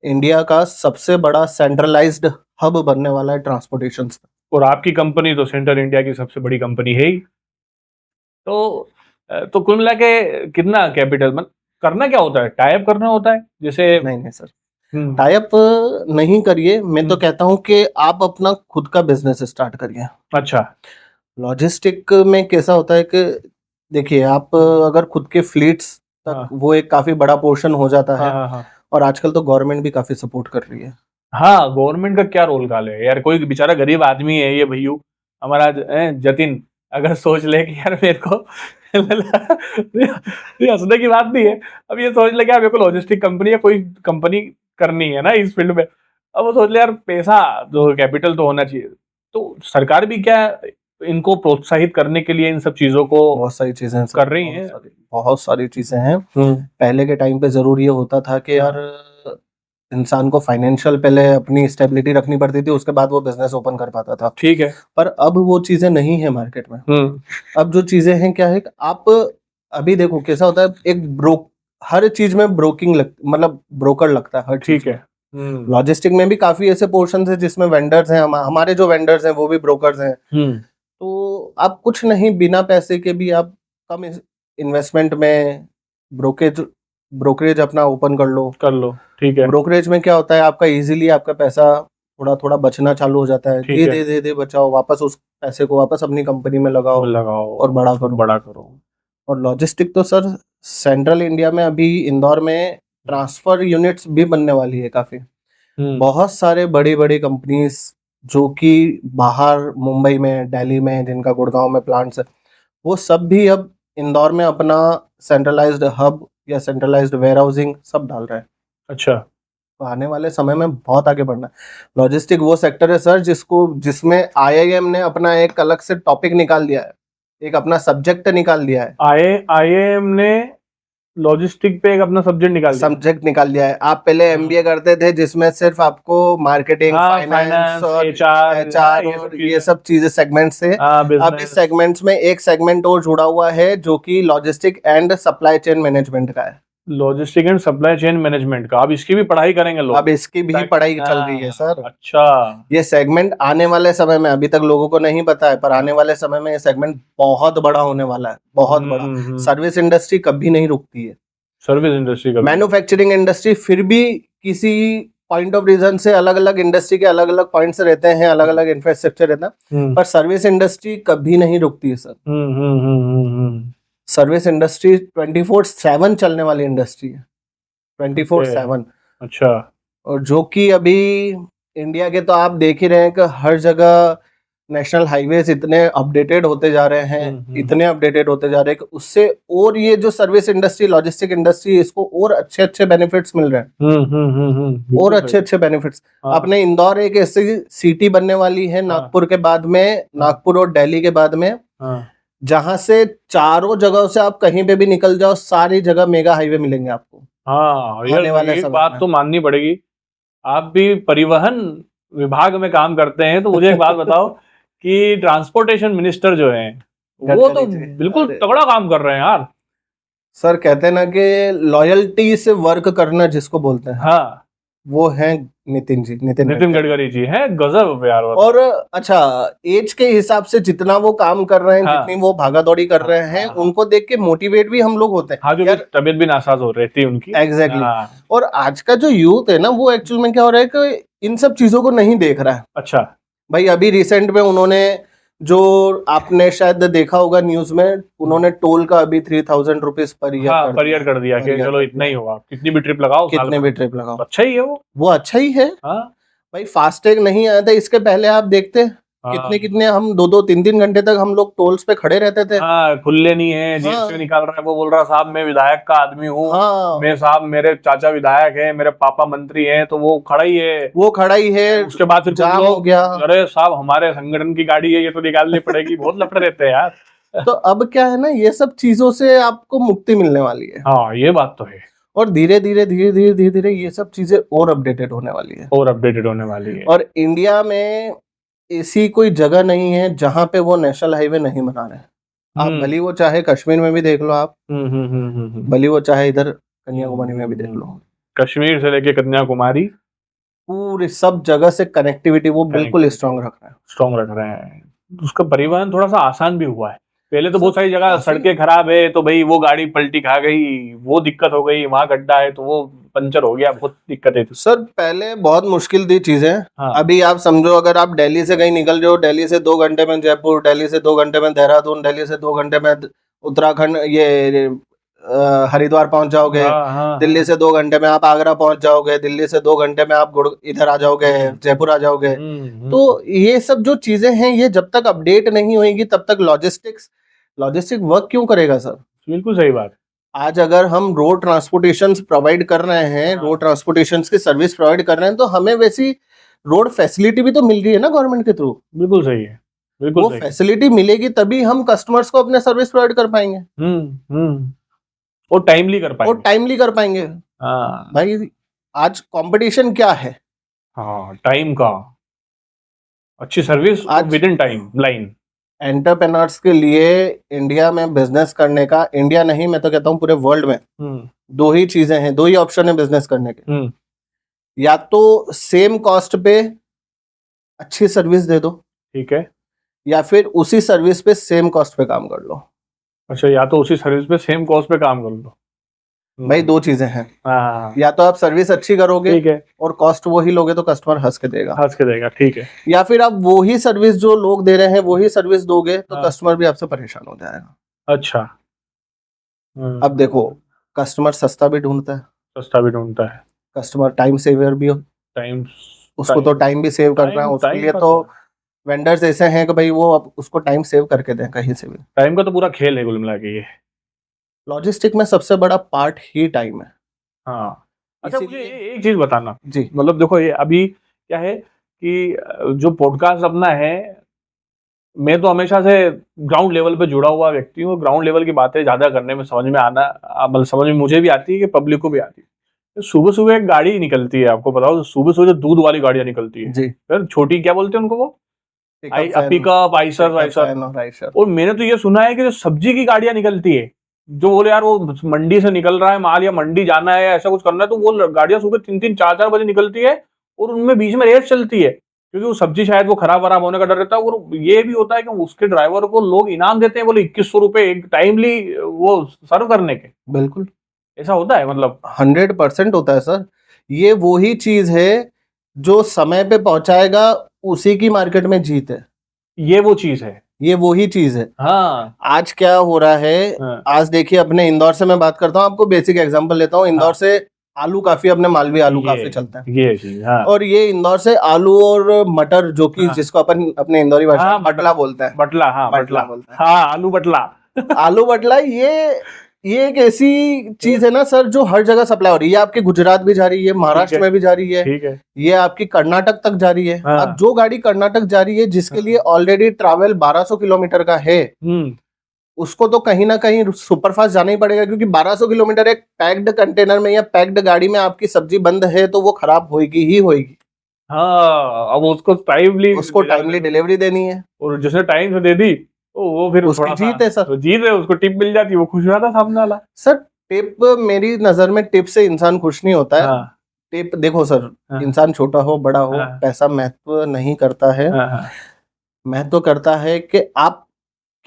इंडिया का सबसे बड़ा सेंट्रलाइज्ड हब बनने वाला है ट्रांसपोर्टेशन। और आपकी कंपनी तो सेंट्रल इंडिया की सबसे बड़ी कंपनी है ही। तो कुल मिला के कितना कैपिटल करना क्या होता है? टाइप करना होता है जैसे? नहीं सर, टाइप नहीं करिए। मैं तो कहता हूं कि आप अपना खुद का बिजनेस स्टार्ट करिए। अच्छा। लॉजिस्टिक में कैसा होता है कि देखिए, आप अगर खुद के फ्लीट्स तक, वो एक काफी बड़ा पोर्शन हो जाता है। और आजकल तो गवर्नमेंट भी काफी सपोर्ट कर रही है। हाँ, गवर्नमेंट का क्या रोल काल है यार? कोई बेचारा गरीब आदमी है, ये भैयू हमारा जतिन, अगर सोच ले कि यार मेरे को ये हंसने की बात नहीं है। अब ये सोच ले कि यार मेरे को लॉजिस्टिक कंपनी या कोई कंपनी करनी है ना इस फील्ड में। अब वो सोच ले यार पैसा जो कैपिटल तो होना चाहिए। तो सरकार भी क्या तो इनको प्रोत्साहित करने के लिए इन सब चीजों को बहुत सारी चीजें कर रही हैं। बहुत सारी चीजें हैं। पहले के टाइम पे जरूर ये होता था कि यार इंसान को फाइनेंशियल पहले अपनी स्टेबिलिटी रखनी पड़ती थी, उसके बाद वो बिजनेस ओपन कर पाता था। ठीक है। पर अब वो चीजें नहीं है मार्केट में। अब जो चीजें हैं क्या है, आप अभी देखो कैसा होता है, एक हर चीज में ब्रोकिंग मतलब ब्रोकर लगता है हर चीज। ठीक है। लॉजिस्टिक में भी काफी ऐसे पोर्शन है जिसमें वेंडर्स हैं, हमारे जो वेंडर्स हैं वो भी ब्रोकर्स हैं। तो आप कुछ नहीं, बिना पैसे के भी आप कम इन्वेस्टमेंट में ब्रोकरेज अपना ओपन कर लो। ठीक है। ब्रोकरेज में क्या होता है, आपका इजीली आपका पैसा थोड़ा थोड़ा बचना चालू हो जाता है। दे बचाओ, वापस उस पैसे को वापस अपनी कंपनी में लगाओ और बड़ा करो। और लॉजिस्टिक तो सर सेंट्रल इंडिया में अभी इंदौर में ट्रांसफर यूनिट्स भी बनने वाली है काफी। बहुत सारे बड़ी बड़ी कंपनीज जो कि बाहर मुंबई में, दिल्ली में, जिनका गुड़गांव में प्लांट्स है, वो सब भी अब इंदौर में अपना सेंट्रलाइज्ड हब या सेंट्रलाइज्ड वेयरहाउसिंग सब डाल रहे हैं। अच्छा। तो आने वाले समय में बहुत आगे बढ़ना है। लॉजिस्टिक वो सेक्टर है सर जिसमें IIM ने अपना एक अलग से टॉपिक निकाल दिया है, एक अपना सब्जेक्ट निकाल दिया है। IIM ने लॉजिस्टिक पे एक अपना सब्जेक्ट निकाल दिया है। आप पहले MBA करते थे जिसमें सिर्फ आपको मार्केटिंग, फाइनेंस और HR और ये सब चीजें सेगमेंट्स थे। अब इस सेगमेंट्स में एक सेगमेंट और जुड़ा हुआ है जो कि logistic and supply chain management का है। Logistic and supply chain management का अब इसकी भी पढ़ाई करेंगे लोग। अब इसकी भी पढ़ाई चल रही है सर। अच्छा। ये सेगमेंट आने वाले समय में, अभी तक लोगों को नहीं पता है, पर आने वाले समय में ये सेगमेंट बहुत बड़ा होने वाला है, बहुत बड़ा। सर्विस इंडस्ट्री कभी नहीं रुकती है। सर्विस इंडस्ट्री का, मैन्युफैक्चरिंग इंडस्ट्री फिर भी किसी पॉइंट ऑफ रीजन से अलग अलग इंडस्ट्री के अलग अलग पॉइंट्स रहते हैं, अलग अलग इंफ्रास्ट्रक्चर रहता है, पर सर्विस इंडस्ट्री कभी नहीं रुकती है सर। सर्विस इंडस्ट्री 24/7 चलने वाली इंडस्ट्री है, 24/7। अच्छा। और जो कि अभी इंडिया के तो आप देख ही रहे हैं कि हर जगह नेशनल हाईवेज इतने अपडेटेड होते जा रहे हैं, इतने अपडेटेड होते जा रहे हैं कि उससे और ये जो सर्विस इंडस्ट्री, लॉजिस्टिक इंडस्ट्री, इसको और अच्छे अच्छे बेनिफिट्स मिल रहे हैं। और अच्छे अच्छे बेनिफिट्स। अपने इंदौर एक ऐसी सिटी बनने वाली है नागपुर के बाद में, नागपुर और दिल्ली के बाद में, जहां से चारों जगहों से आप कहीं पे भी निकल जाओ, सारी जगह मेगा हाईवे मिलेंगे आपको। हाँ, ये बात तो माननी पड़ेगी। आप भी परिवहन विभाग में काम करते हैं, तो मुझे एक बात बताओ कि ट्रांसपोर्टेशन मिनिस्टर जो हैं वो तो बिल्कुल तगड़ा काम कर रहे हैं यार। सर कहते हैं ना कि लॉयल्टी से वर्क करना जिसको बोलते हैं, हाँ, वो है नितिन गडकरी जी हैं। गजब यार। और अच्छा, एज के हिसाब से जितना वो काम कर रहे हैं, हाँ, जितनी वो भागा दौड़ी कर रहे हैं, हाँ, उनको देख के मोटिवेट भी हम लोग होते हैं। हाँ, जो तबीयत भी नासाज हो रहती है उनकी। एग्जैक्टली। हाँ। और आज का जो यूथ है ना, वो एक्चुअल में क्या हो रहा है कि इन सब चीजों को नहीं देख रहा है। अच्छा भाई, अभी रिसेंट में उन्होंने, जो आपने शायद देखा होगा न्यूज में, उन्होंने टोल का अभी 3000 रुपीज पर ईयर, हाँ, पर ईयर कर दिया कि चलो इतना ही होगा, कितनी भी ट्रिप लगाओ, अच्छा ही है वो अच्छा ही है। हाँ भाई, फास्टैग नहीं आया था इसके पहले, आप देखते कितने हम 2-3 घंटे तक हम लोग टोल्स पे खड़े रहते थे। हाँ, खुले नहीं है, जेल से निकाल रहा है, वो बोल रहा साहब मैं विधायक का आदमी हूँ, हाँ, मैं साहब मेरे चाचा विधायक है, मेरे पापा मंत्री हैं, तो वो खड़ा ही है। उसके बाद फिर जाम हो गया, अरे साहब हमारे संगठन की गाड़ी है, ये तो निकालनी पड़ेगी। बहुत लफड़े रहते हैं यार। तो अब क्या है ना, ये सब चीजों से आपको मुक्ति मिलने वाली है। हाँ, ये बात तो है। और धीरे धीरे ये सब चीजें और अपडेटेड होने वाली है। और इंडिया में ऐसी कोई जगह नहीं है जहां पे वो नेशनल हाईवे नहीं बना रहे हैं। आप भली वो चाहे कश्मीर में भी देख लो, आप भली वो चाहे इधर कन्याकुमारी में भी देख लो, कश्मीर से लेके कन्याकुमारी पूरे सब जगह से कनेक्टिविटी वो बिल्कुल स्ट्रांग रख रहे हैं। उसका परिवहन थोड़ा सा आसान भी हुआ है। पहले तो बहुत सारी जगह सड़कें खराब है, तो भाई वो गाड़ी पलटी खा गई, वो दिक्कत हो गई, वहां गड्ढा है तो वो पंचर हो गया, बहुत दिक्कत है। सर पहले बहुत मुश्किल थी चीजें। हाँ। अभी आप समझो, अगर आप दिल्ली से कहीं निकल रहे हो, दिल्ली से 2 घंटे में जयपुर, दिल्ली से 2 घंटे में देहरादून, दिल्ली से 2 घंटे में उत्तराखंड, ये हरिद्वार पहुंच जाओगे। हाँ। दिल्ली से 2 घंटे में आप आगरा पहुंच जाओगे, दिल्ली से 2 घंटे में आप इधर आ जाओगे, जयपुर आ जाओगे। तो ये सब जो चीजें हैं, ये जब तक अपडेट नहीं होगी तब तक लॉजिस्टिक वर्क क्यों करेगा सर? बिल्कुल सही बात। आज अगर हम रोड ट्रांसपोर्टेशन प्रोवाइड कर रहे हैं, रोड ट्रांसपोर्टेशन की सर्विस प्रोवाइड कर रहे हैं, तो हमें वैसी रोड फैसिलिटी भी तो मिल रही है ना गवर्नमेंट के थ्रू। बिल्कुल सही है। बिल्कुल वो सही। फैसिलिटी मिलेगी तभी हम कस्टमर्स को अपने सर्विस प्रोवाइड कर पाएंगे और टाइमली कर और पाएंगे। टाइमली कर पाएंगे। हाँ भाई आज कंपटीशन क्या है? हाँ, टाइम का, अच्छी सर्विस और आज with in time line. Entrepreneurs के लिए इंडिया में बिजनेस करने का, इंडिया नहीं मैं तो कहता हूँ पूरे वर्ल्ड में, दो ही चीजें हैं, दो ही ऑप्शन है बिजनेस करने के। या तो सेम कॉस्ट पे अच्छी सर्विस दे दो, ठीक है। या फिर उसी सर्विस पे सेम कॉस्ट पे काम कर लो। अच्छा, या तो उसी सर्विस पे सेम कॉस्ट पे काम कर लो। भाई दो चीजें हैं, हाँ या तो आप सर्विस अच्छी करोगे ठीक है, और कॉस्ट वही लोगे तो कस्टमर हंस के देगा, हंस के देगा, ठीक है। या फिर आप वही सर्विस जो लोग दे रहे हैं वही सर्विस दोगे तो हाँ। कस्टमर भी आपसे परेशान हो जाएगा। अच्छा। अब देखो, कस्टमर सस्ता भी ढूंढता है, सस्ता भी ढूंढता है, कस्टमर टाइम सेवर भी हो, टाइम, उसको तो टाइम भी सेव करना है, उसके लिए तो वेंडर्स ऐसे हैं कि भाई वो अब उसको टाइम सेव करके दें कहीं से भी। टाइम का तो पूरा खेल है कुल मिला के ये। लॉजिस्टिक में सबसे बड़ा पार्ट ही टाइम है। हाँ। अच्छा, मुझे इसीलिए एक चीज बताना जी, मतलब देखो ये अभी क्या है कि जो पॉडकास्ट अपना है, मैं तो हमेशा से ग्राउंड लेवल पे जुड़ा हुआ व्यक्ति हूँ। ग्राउंड लेवल की बातें ज्यादा करने में समझ में आना, मतलब समझ में मुझे भी आती है कि पब्लिक को भी आती है। सुबह सुबह एक गाड़ी निकलती है, आपको पता हो, सुबह सुबह जो दूध वाली गाड़ियां निकलती है, जी, फिर छोटी क्या बोलते हैं उनको, वो पिकअप, आइसर आइसर। और मैंने तो ये सुना है कि जो सब्जी की गाड़ियां निकलती है, जो बोले यार वो मंडी से निकल रहा है माल या मंडी जाना है ऐसा कुछ करना है, तो वो गाड़ियां सुबह 3-3, 4-4 बजे निकलती है और उनमें बीच में रेस चलती है, क्योंकि वो सब्जी शायद वो खराब वराब होने का डर रहता है। और ये भी होता है कि उसके ड्राइवर को लोग इनाम देते हैं, बोले 2100 रुपए एक टाइमली वो सर्व करने के। बिल्कुल, ऐसा होता है, मतलब 100% होता है सर। ये वही चीज है जो समय पे पहुंचाएगा, उसी की मार्केट में जीत है। ये वो चीज है, ये वही चीज है। हाँ। आज क्या हो रहा है, हाँ। आज देखिए अपने इंदौर से मैं बात करता हूँ, आपको बेसिक एग्जांपल लेता हूँ। इंदौर हाँ। से आलू काफी, अपने मालवी आलू ये काफी चलता है, ये चीज, हाँ। और ये इंदौर से आलू और मटर, जो कि हाँ। जिसको अपन अपने इंदौरी भाषा हाँ, में बटला बोलते हैं, बटला, हाँ बटला बटला, बोलते हैं, हाँ आलू बटला। आलू बटला। ये एक ऐसी चीज है ना सर जो हर जगह सप्लाई हो रही है। ये आपके गुजरात भी जा रही है, महाराष्ट्र में भी जा रही है, ठीक है। ये आपकी कर्नाटक तक जा रही है। हाँ। अब जो गाड़ी कर्नाटक जा रही है, जिसके लिए ऑलरेडी ट्रैवल 1200 किलोमीटर का है, उसको तो कहीं ना कहीं सुपरफास्ट जाना ही पड़ेगा, क्योंकि 1200 किलोमीटर एक पैक्ड कंटेनर में या पैक्ड गाड़ी में आपकी सब्जी बंद है तो वो खराब होगी ही होगी। हाँ, अब उसको टाइमली डिलीवरी देनी है, और जिसने टाइम से दे दी तो वो फिर उसकी थोड़ा जीत है सर। तो जीत है, उसको टिप मिल जाती है, वो खुश हो जाता सामने वाला। सर टिप, मेरी नजर में टिप से इंसान खुश नहीं होता है। हाँ। टिप देखो सर, हाँ। इंसान छोटा हो बड़ा हो, हाँ। पैसा महत्व नहीं करता है। हाँ। महत्व करता है कि आप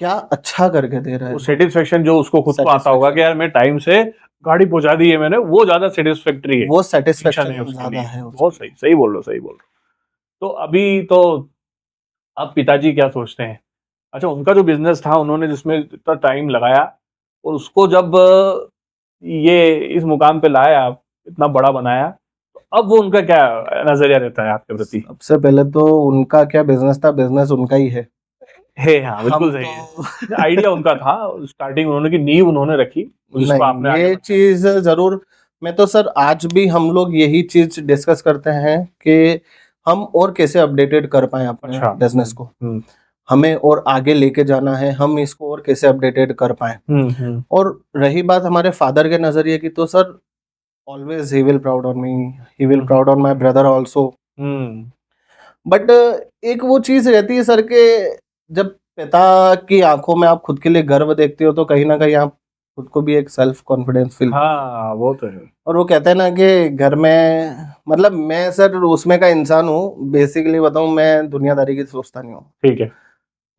क्या अच्छा करके दे रहे वो हैं। सेटिस्फेक्शन जो उसको खुद को आता होगा कि यार मैं टाइम से गाड़ी पहुंचा दी है मैंने, वो ज्यादा सेटिस्फैक्ट्री है, वो इच्छा सेटिस्फेक्शन नहीं है उसके ज्यादा लिए। है उसके बहुत सही, सही बोल रहे हो, सही बोल रहे हो। तो अभी तो आप पिताजी क्या सोचते हैं? अच्छा, उनका जो बिजनेस था, उन्होंने जिसमें इतना टाइम लगाया और उसको जब ये इस मुकाम पे लाया, इतना बड़ा बनाया, तो अब वो उनका क्या नजरिया रहता है आपके प्रति? सबसे पहले तो उनका क्या बिजनेस था, बिजनेस उनका ही है। हाँ बिल्कुल सही है। आइडिया उनका था, स्टार्टिंग उन्होंने की नींव उन्होंने रखी, जिसको आपने नहीं, आगे ये चीज जरूर। मैं तो सर आज भी हम लोग यही चीज डिस्कस करते हैं कि हम और कैसे अपडेटेड कर पाए अपने अच्छा। बिजनेस को। हमें और आगे लेके जाना है, हम इसको और कैसे अपडेटेड कर पाए। और रही बात हमारे फादर के नजरिए की, तो sir always he will proud on me, he will proud on my brother also. But एक वो चीज रहती है सर के, जब पिता की आंखों में आप खुद के लिए गर्व देखते हो तो कहीं ना कहीं आप खुद को भी एक सेल्फ कॉन्फिडेंस फील। हाँ वो तो है। और वो कहते हैं ना कि घर में, मतलब मैं सर उसमें का इंसान हूँ, बेसिकली बताऊँ, मैं दुनियादारी की सोचता नहीं हूँ। ठीक है।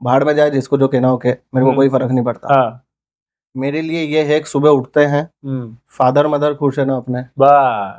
भाड़ में जाए जिसको जो कहना हो के, मेरे को कोई फर्क नहीं पड़ता। हाँ। मेरे लिए ये है कि सुबह उठते हैं, फादर मदर खुश है ना अपने,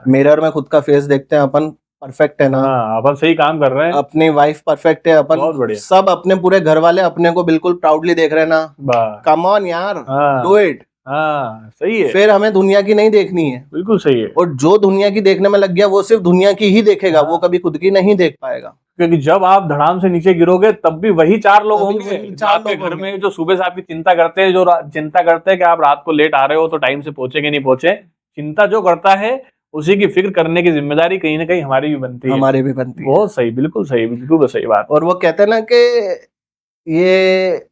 मिरर में खुद का फेस देखते हैं, अपन परफेक्ट है ना, अपन सही काम कर रहे हैं, अपनी वाइफ परफेक्ट है, अपन बहुत बढ़िया। सब अपने पूरे घर वाले अपने को बिल्कुल प्राउडली देख रहे हैं ना, कम ऑन यार, डू इट। हाँ सही है। फिर हमें दुनिया की नहीं देखनी है, बिल्कुल सही है। और जो दुनिया की देखने में लग गया वो सिर्फ दुनिया की ही देखेगा, वो कभी खुद की नहीं देख पाएगा। क्योंकि जब आप धड़ाम से नीचे गिरोगे तब भी वही 4 लोग होंगे आपके घर होंगे में, जो सुबह से आपकी चिंता करते हैं, जो चिंता करते हैं कि आप रात को लेट आ रहे हो तो टाइम से पहुंचे कि नहीं पहुंचे। चिंता जो करता है उसी की फिक्र करने की जिम्मेदारी कहीं ना कहीं हमारी भी बनती है। हमारी भी बनती है। बहुत सही, बिल्कुल सही, बिल्कुल सही बात। और वो कहते हैं ना कि ये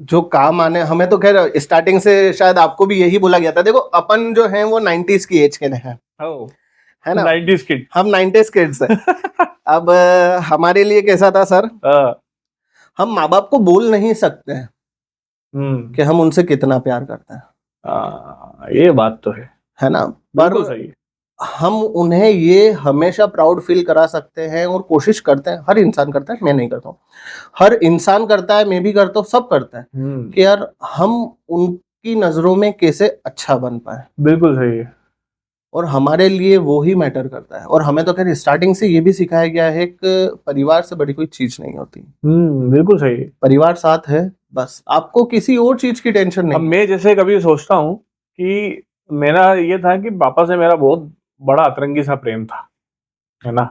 जो काम आने, हमें तो खैर स्टार्टिंग से शायद आपको भी यही बोला गया था। देखो अपन जो हैं वो 90s की एज के हैं, है ना, 90s किड। हम 90s किड्स हैं। अब हमारे लिए कैसा था सर, हम माँ बाप को बोल नहीं सकते हैं कि हम उनसे कितना प्यार करते हैं। ये बात तो है ना, बिल्कुल सही है। हम उन्हें ये हमेशा प्राउड फील करा सकते हैं और कोशिश करते हैं, हर इंसान करता है, मैं नहीं करता हूँ, हर इंसान करता है, मैं भी करता हूँ, सब करता है कि यार हम उनकी नजरों में कैसे अच्छा बन पाए। बिल्कुल सही है। और हमारे लिए वो ही मैटर करता है। और हमें तो खैर स्टार्टिंग से ये भी सिखाया गया है कि परिवार से बड़ी कोई चीज नहीं होती। बिल्कुल सही है। परिवार साथ है, बस आपको किसी और चीज की टेंशन नहीं। अब मैं जैसे कभी सोचता हूँ कि मेरा ये था कि पापा से मेरा बहुत बड़ा अतरंगी सा प्रेम था, है ना,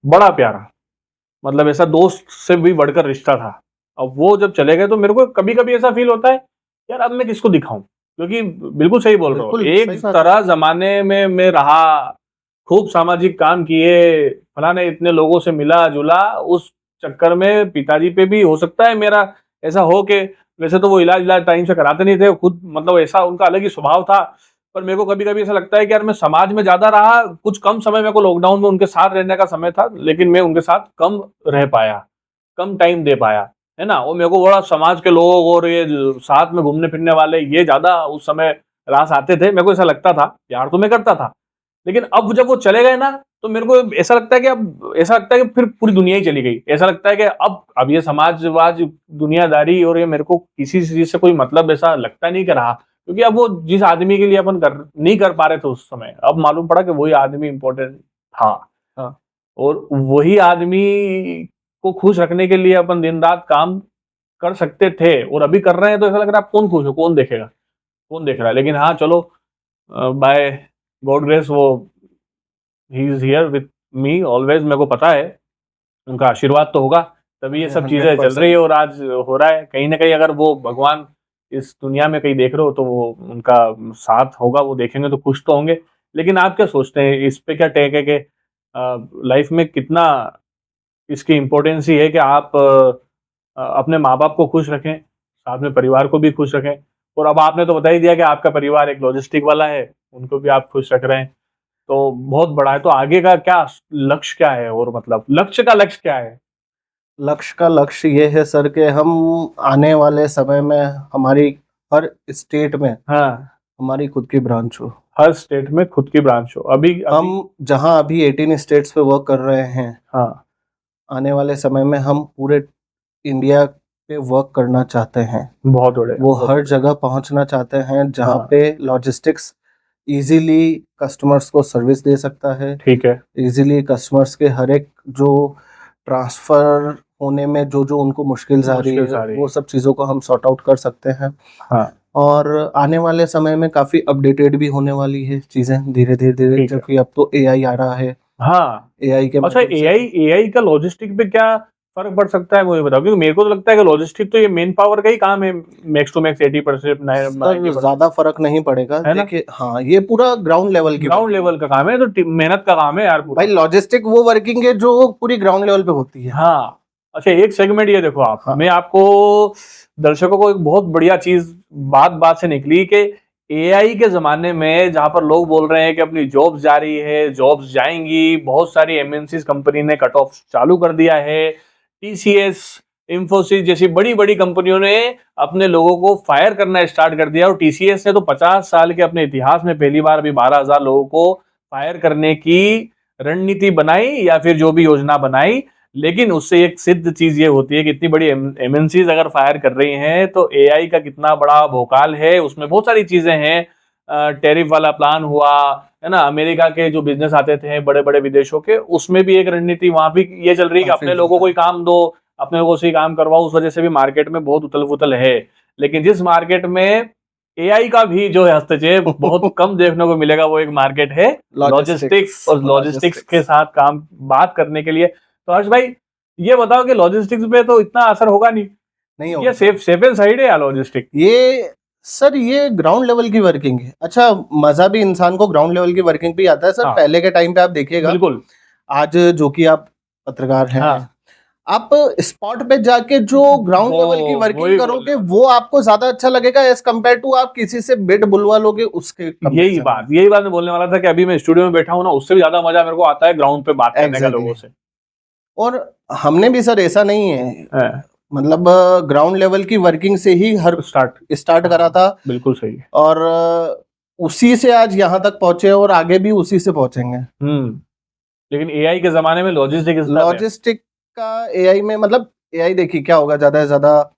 बड़ा प्यारा, मतलब ऐसा दोस्त से भी बढ़कर रिश्ता था। अब वो जब चले गए तो मेरे को कभी कभी ऐसा फील होता है यार अब मैं किसको दिखाऊं, क्योंकि बिल्कुल सही बोल रहा हूँ, एक तरह जमाने में मैं रहा, खूब सामाजिक काम किए, फलाने इतने लोगों से मिला जुला, उस चक्कर में पिताजी पे भी हो सकता है मेरा ऐसा हो कि वैसे तो वो इलाज टाइम से कराते नहीं थे खुद, मतलब ऐसा उनका अलग ही स्वभाव था, पर मेरे को कभी कभी ऐसा लगता है कि यार मैं समाज में ज्यादा रहा, कुछ कम समय मेरे को लॉकडाउन में उनके साथ रहने का समय था, लेकिन मैं उनके साथ कम रह पाया, कम टाइम दे पाया, है ना। वो मेरे को बड़ा समाज के लोग और ये साथ में घूमने फिरने वाले ये ज्यादा उस समय रास आते थे, मेरे को ऐसा लगता था, प्यार तो मैं करता था, लेकिन अब जब वो चले गए ना तो मेरे को ऐसा लगता है कि अब ऐसा लगता है कि फिर पूरी दुनिया ही चली गई, ऐसा लगता है कि अब ये समाजवाद दुनियादारी और ये मेरे को किसी चीज से कोई मतलब ऐसा लगता नहीं कि रहा, क्योंकि अब वो जिस आदमी के लिए अपन नहीं कर पा रहे थे उस समय, अब मालूम पड़ा कि वही आदमी इंपॉर्टेंट था। हाँ। और वही आदमी को खुश रखने के लिए अपन दिन रात काम कर सकते थे और अभी कर रहे हैं, तो ऐसा लग रहा है आप कौन खुश हो, कौन देखेगा, कौन देख रहा है। लेकिन हाँ चलो, बाय गॉड ग्रेस वो he is here with me always, मेरे को पता है उनका आशीर्वाद तो होगा तभी ये सब चीजें चल रही है और आज हो रहा है। कहीं ना कहीं अगर वो भगवान इस दुनिया में कहीं देख रहे हो तो वो उनका साथ होगा, वो देखेंगे तो खुश तो होंगे। लेकिन आप क्या सोचते हैं इस पे, क्या टेक है कि लाइफ में कितना इसकी इम्पोर्टेंस ही है कि आप अपने माँ बाप को खुश रखें, साथ में परिवार को भी खुश रखें। और अब आपने तो बता ही दिया कि आपका परिवार एक लॉजिस्टिक वाला है, उनको भी आप खुश रख रहे हैं, तो बहुत बड़ा है। तो आगे का क्या लक्ष्य क्या है, और मतलब लक्ष्य का लक्ष्य क्या है? लक्ष्य का लक्ष्य ये है सर कि हम आने वाले समय में हमारी हर स्टेट में हमारी खुद की ब्रांच हो। हर स्टेट में खुद की ब्रांच हो। अभी हम जहां अभी 18 स्टेट्स पे वर्क कर रहे हैं, आने वाले समय में हम पूरे इंडिया पे वर्क करना चाहते हैं। बहुत बड़े, वो हर जगह पहुंचना चाहते हैं जहां पे लॉजिस्टिक्स इजीली कस्टमर्स को सर्विस दे सकता है। ठीक है, इजीली कस्टमर्स के हर एक जो ट्रांसफर होने में जो जो उनको मुश्किल आ रही है वो सब चीज़ों को हम सॉर्ट आउट कर सकते हैं। और आने वाले समय में काफ़ी अपडेटेड भी होने वाली है चीज़ें धीरे धीरे, क्योंकि अब तो एआई आ रहा है। एआई के, अच्छा, एआई का लॉजिस्टिक पे क्या फर्क पड़ सकता है मुझे बताओ, क्योंकि मेरे को तो लगता है कि लॉजिस्टिक तो ये मेन पावर का ही काम है, मैक्स टू मैक्स 80%। ज्यादा फर्क नहीं पड़ेगा, देखिए हाँ, ये पूरा ग्राउंड लेवल का काम है, तो मेहनत का काम है यार भाई। लॉजिस्टिक वो वर्किंग है जो पूरी ग्राउंड लेवल पे होती है। हाँ, अच्छा एक सेगमेंट ये देखो आप, मैं आपको दर्शकों को एक बहुत बढ़िया चीज बात से निकली कि एआई के जमाने में जहां पर लोग बोल रहे हैं कि अपनी जॉब्स जा रही है, जॉब्स जाएंगी, बहुत सारी एमएनसी कंपनी ने कट ऑफ चालू कर दिया है, टीसीएस, इंफोसिस जैसी बड़ी बड़ी कंपनियों ने अपने लोगों को फायर करना स्टार्ट कर दिया। और टीसीएस ने तो 50 साल के अपने इतिहास में पहली बार अभी 12,000 लोगों को फायर करने की रणनीति बनाई या फिर जो भी योजना बनाई। लेकिन उससे एक सिद्ध चीज ये होती है कि इतनी बड़ी एमएनसीज अगर फायर कर रही हैं तो एआई का कितना बड़ा भोकाल है, उसमें बहुत सारी चीजें हैं। टैरिफ वाला प्लान हुआ, है ना, अमेरिका के जो बिजनेस आते थे बड़े बड़े विदेशों के, उसमें भी एक रणनीति वहां भी ये चल रही है कि अपने लोगों को ही काम दो, अपने लोगों से ही काम करवाओ। उस वजह से भी मार्केट में बहुत उथल पुथल है। लेकिन जिस मार्केट में एआई का भी जो है हस्तक्षेप बहुत कम देखने को मिलेगा, वो एक मार्केट है लॉजिस्टिक्स। और लॉजिस्टिक्स के साथ काम बात करने के लिए, तो हर्ष भाई ये बताओ कि लॉजिस्टिक्स पे तो इतना असर होगा नहीं होगा। ये सेफ एंड साइड है या लॉजिस्टिक? ये सर ये ग्राउंड लेवल की वर्किंग है। अच्छा, मजा भी इंसान को ग्राउंड लेवल की वर्किंग पे आता है सर। पहले के टाइम पे आप देखिएगा, बिल्कुल, आज जो कि आप पत्रकार हैं, आप स्पॉट पे जाके जो ग्राउंड लेवल की वर्किंग करोगे वो आपको ज्यादा अच्छा लगेगा एज कम्पेयर टू आप किसी से बिड बुलवा लोगे उसके। यही बात मैं बोलने वाला था कि अभी मैं स्टूडियो में बैठा हूँ ना, उससे भी ज्यादा मजा मेरे को आता है ग्राउंड पे बात करने का लोगों से। और हमने भी सर ऐसा नहीं है, मतलब ग्राउंड लेवल की वर्किंग से ही हर स्टार्ट करा था। बिल्कुल सही। और उसी से आज यहाँ तक पहुंचे और आगे भी उसी से पहुंचेंगे। लेकिन एआई के जमाने में लॉजिस्टिक का एआई में, मतलब एआई देखिए क्या होगा, ज्यादा से ज्यादा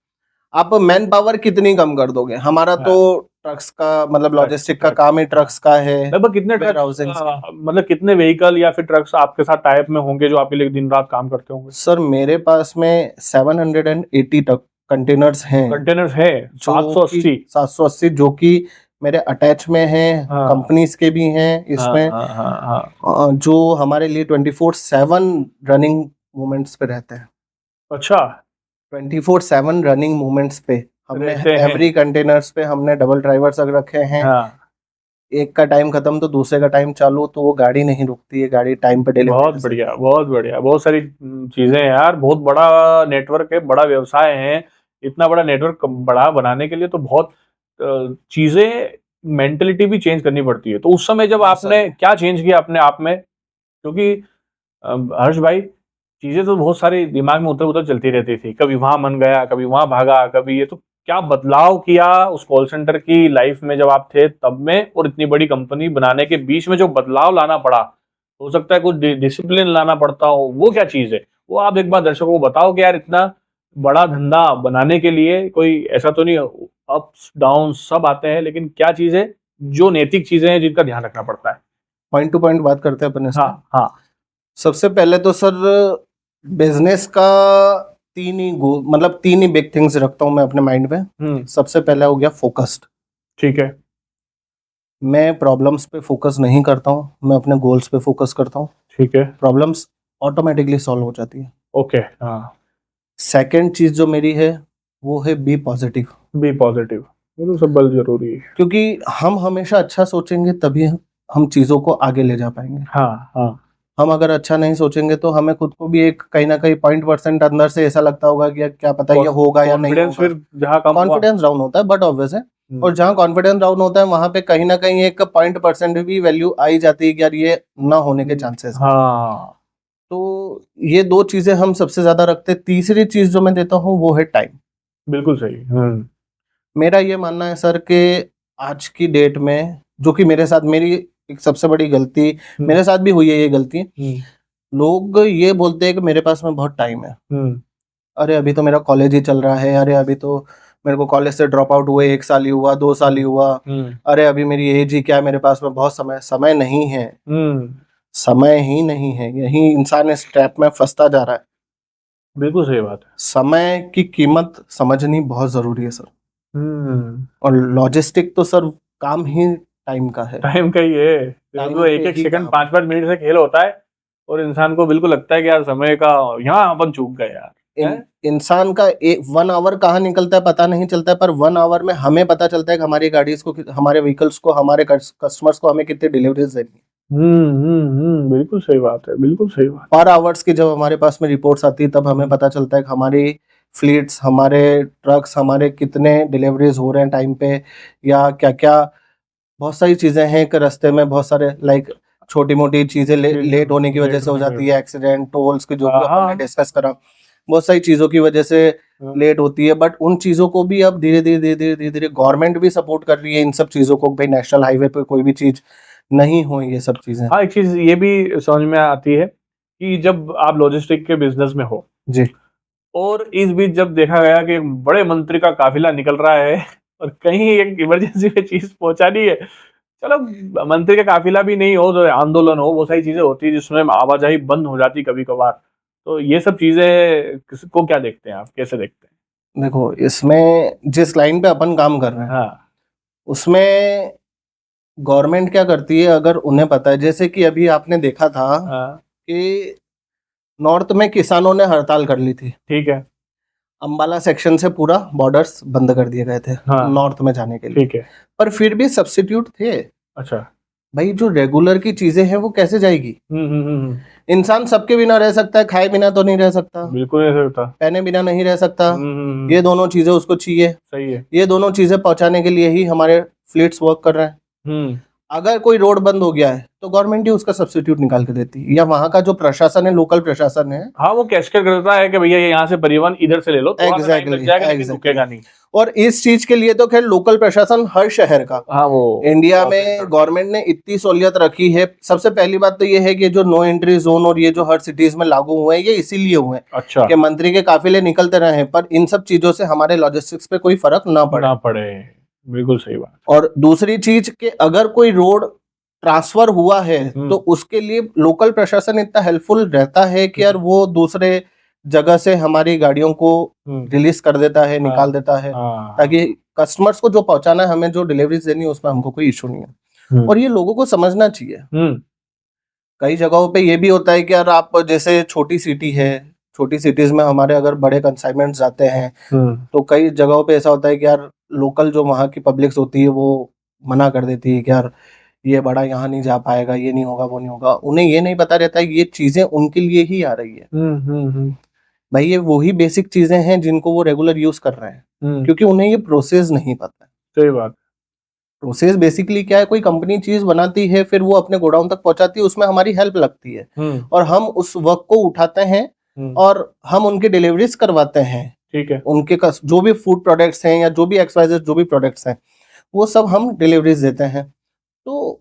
आप मैन पावर कितनी कम कर दोगे। हमारा तो ट्रक्स का मतलब लॉजिस्टिक का काम ही ट्रक्स का है। लगभग कितने मतलब कितने व्हीकल या फिर ट्रक्स आपके साथ टाइप में होंगे जो आपके लिए दिन रात काम करते होंगे? सर मेरे पास में 780 कंटेनर्स हैं। 780 जो कि मेरे अटैच में हैं, कंपनीज के भी हैं इसमें। जो हमारे लिए 24/7 रनिंग मूवमेंट्स पे रहते हैं। अच्छा, 24/7 रनिंग मूवमेंट्स पे हमने एवरी कंटेनर्स पे हमने डबल ड्राइवर्स रखे हैं। एक का टाइम खत्म तो दूसरे का टाइम चालू, तो वो गाड़ी नहीं रुकती है, गाड़ी टाइम पे डिलीवरी। बहुत बढ़िया, बहुत बढ़िया, बहुत सारी चीजें हैं यार। बहुत बड़ा नेटवर्क है, बड़ा व्यवसाय है। इतना बड़ा नेटवर्क बड़ा बनाने के लिए तो बहुत चीजें, मेंटलिटी भी चेंज करनी पड़ती है। तो उस समय जब आपने क्या चेंज किया अपने आप में? क्योंकि हर्ष भाई, चीजें तो बहुत सारी दिमाग में उधर उधर चलती रहती थी, कभी वहां मन गया, कभी वहां भागा, कभी ये। तो क्या बदलाव किया उस कॉल सेंटर की लाइफ में जब आप थे तब में, और इतनी बड़ी कंपनी बनाने के बीच में जो बदलाव लाना पड़ा? हो सकता है कुछ डिसिप्लिन लाना पड़ता हो, वो क्या चीज है? वो आप एक बार दर्शकों को बताओ कि यार इतना बड़ा धंधा बनाने के लिए कोई ऐसा तो नहीं, अप्स डाउन सब आते हैं, लेकिन क्या चीज है जो नैतिक चीजें हैं जिनका ध्यान रखना पड़ता है? पॉइंट टू पॉइंट बात करते हैं अपने। हाँ। सबसे पहले तो सर बिजनेस का तीन ही बिग थिंग्स रखता हूं मैं अपने माइंड में। सबसे पहला हो गया फोकस्ड। ठीक है, मैं प्रॉब्लम्स पे फोकस नहीं करता हूं, मैं अपने गोल्स पे फोकस करता हूं। ठीक है, प्रॉब्लम्स ऑटोमेटिकली सॉल्व हो जाती है। ओके, हाँ। सेकंड चीज जो मेरी है वो है बी पॉजिटिव। बी पॉजिटिव, ये तो सब बहुत जरूरी है, क्योंकि हम हमेशा अच्छा सोचेंगे तभी हम चीजों को आगे ले जा पाएंगे। हाँ हाँ। हम अगर अच्छा नहीं सोचेंगे तो हमें खुद को भी एक कहीं ना कहीं 0% अंदर से ऐसा लगता होगा कि क्या पता ये होगा या नहीं होगा। फिर जहाँ कॉन्फिडेंस डाउन होता है, बट ऑब्वियस है। और जहाँ कॉन्फिडेंस डाउन होता है वहां पे कहीं ना कहीं एक 0% भी वैल्यू आई जाती है कि यार ये ना होने के चांसेस। हाँ, तो ये दो चीजें हम सबसे ज्यादा रखते हैं। तीसरी चीज जो मैं देता हूँ वो है टाइम। बिल्कुल सही। मेरा ये मानना है सर कि आज की डेट में, जो कि मेरे साथ मेरी एक सबसे बड़ी गलती, मेरे साथ भी हुई है ये गलती, लोग ये बोलते हैं कि मेरे पास में बहुत टाइम है। अरे अभी तो मेरा कॉलेज ही चल रहा है, अरे अभी तो मेरे को कॉलेज से ड्रॉप आउट हुए 1 साल ही हुआ, 2 साल ही हुआ, अरे अभी मेरी एज ही क्या, मेरे पास में बहुत समय नहीं है। समय ही नहीं है, यही इंसान इस ट्रैप में फंसता जा रहा है। बिल्कुल सही बात है। समय की कीमत समझनी बहुत जरूरी है सर। और लॉजिस्टिक तो सर काम ही टाइम का है, टाइम का ही है। तो एक सेकंड 5-5 मिनट से खेल होता है और इंसान को बिल्कुल लगता है कि यार समय का यहाँ अपन चूक गए यार। इंसान का 1 आवर कहाँ निकलता है पता नहीं चलता है, पर 1 आवर में हमें पता चलता है कि हमारी गाड़ीज को, हमारे व्हीकल्स को, हमारे कस्टमर्स को हमें कितनी डिलीवरीज देनी है। बिल्कुल सही बात है, बिल्कुल सही बात। पर आवर्स की जब हमारे पास में रिपोर्ट्स आती है तब हमें पता चलता है कि हमारी फ्लीट्स, हमारे ट्रक्स, हमारे कितने डिलीवरीज हो रहे हैं टाइम पे, या क्या क्या बहुत सारी चीजें हैं कि रास्ते में बहुत सारे लाइक छोटी मोटी चीजें लेट होने की वजह से हो जाती है, एक्सीडेंट, टोल्स की जो हमने डिस्कस करा, बहुत सारी चीजों की वजह से लेट होती है। बट उन चीजों को भी अब धीरे धीरे गवर्नमेंट भी सपोर्ट कर रही है इन सब चीजों को, भाई नेशनल हाईवे पे कोई भी चीज नहीं हो, ये सब चीजें। हाँ, एक चीज ये भी समझ में आती है कि जब आप लॉजिस्टिक के बिजनेस में हो जी, और इस बीच जब देखा गया कि बड़े मंत्री का काफिला निकल रहा है और कहीं एक इमरजेंसी में चीज पहुंचानी है, चलो मंत्री का काफिला भी नहीं हो तो आंदोलन हो, वो सारी चीजें होती है जिसमें आवाजाही बंद हो जाती कभी कभार। तो ये सब चीजें को क्या देखते हैं आप, कैसे देखते हैं? देखो, इसमें जिस लाइन पे अपन काम कर रहे हैं, हाँ, उसमें गवर्नमेंट क्या करती है, अगर उन्हें पता है, जैसे कि अभी आपने देखा था कि नॉर्थ में किसानों ने हड़ताल कर ली थी। ठीक है, अंबाला सेक्शन से पूरा बॉर्डर्स बंद कर दिए गए थे, हाँ, नॉर्थ में जाने के लिए। ठीक है, पर फिर भी सब्स्टिट्यूट थे। अच्छा, भाई जो रेगुलर की चीजें हैं वो कैसे जाएगी? इंसान सबके बिना रह सकता है, खाए बिना तो नहीं रह सकता, बिल्कुल नहीं रह सकता, पहने बिना नहीं रह सकता। ये दोनों चीजें उसको चाहिए। सही है। ये दोनों चीजें पहुंचाने के लिए ही हमारे फ्लीट्स वर्क कर रहे हैं। अगर कोई रोड बंद हो गया है तो गवर्नमेंट ही उसका सब्स्टिट्यूट निकाल के देती है, या वहाँ का जो प्रशासन है, लोकल प्रशासन है, हाँ, वो कैशकर करता है कि भैया यहाँ से परिवहन इधर से ले लो, थोड़ा सा टाइम लग जाएगा लेकिन रुकेगा नहीं। और इस चीज के लिए तो खैर लोकल प्रशासन हर शहर का, हाँ, वो इंडिया में गवर्नमेंट ने इतनी सहूलियत रखी है। सबसे पहली बात तो ये है कि जो नो एंट्री जोन और ये जो हर सिटीज में लागू हुए हैं, ये इसीलिए हुए हैं अच्छा कि मंत्री के काफिले निकलते रहे, पर इन सब चीजों से हमारे लॉजिस्टिक्स पे कोई फर्क ना पड़े। बिल्कुल सही बात। और दूसरी चीज कि अगर कोई रोड ट्रांसफर हुआ है तो उसके लिए लोकल प्रशासन इतना हेल्पफुल रहता है कि यार वो दूसरे जगह से हमारी गाड़ियों को रिलीज कर देता है, निकाल देता है, ताकि कस्टमर्स को जो पहुंचाना है, हमें जो डिलीवरीज देनी है, उसमें हमको कोई इशू नहीं है। और ये लोगों को समझना चाहिए। कई जगहों पे ये भी होता है कि यार आप जैसे छोटी सिटी है, छोटी सिटीज में हमारे अगर बड़े कंसाइनमेंट जाते हैं तो कई जगहों पे ऐसा होता है कि यार लोकल जो वहाँ की पब्लिक्स होती है वो मना कर देती है कि यार ये बड़ा यहाँ नहीं जा पाएगा, ये नहीं होगा, वो नहीं होगा। उन्हें ये नहीं पता रहता है ये चीजें उनके लिए ही आ रही है। भाई ये वही बेसिक चीजें हैं जिनको वो रेगुलर यूज कर रहे हैं, क्योंकि उन्हें ये प्रोसेस नहीं पता है। सही बात। प्रोसेस बेसिकली क्या है, कोई कंपनी चीज बनाती है, फिर वो अपने गोडाउन तक पहुंचाती है, उसमें हमारी हेल्प लगती है और हम उस वर्क को उठाते हैं और हम उनकी डिलीवरीज करवाते हैं। ठीक है। उनके जो भी फूड प्रोडक्ट्स हैं या जो भी XYZ जो भी प्रोडक्ट्स हैं, वो सब हम डिलीवरीज देते हैं। तो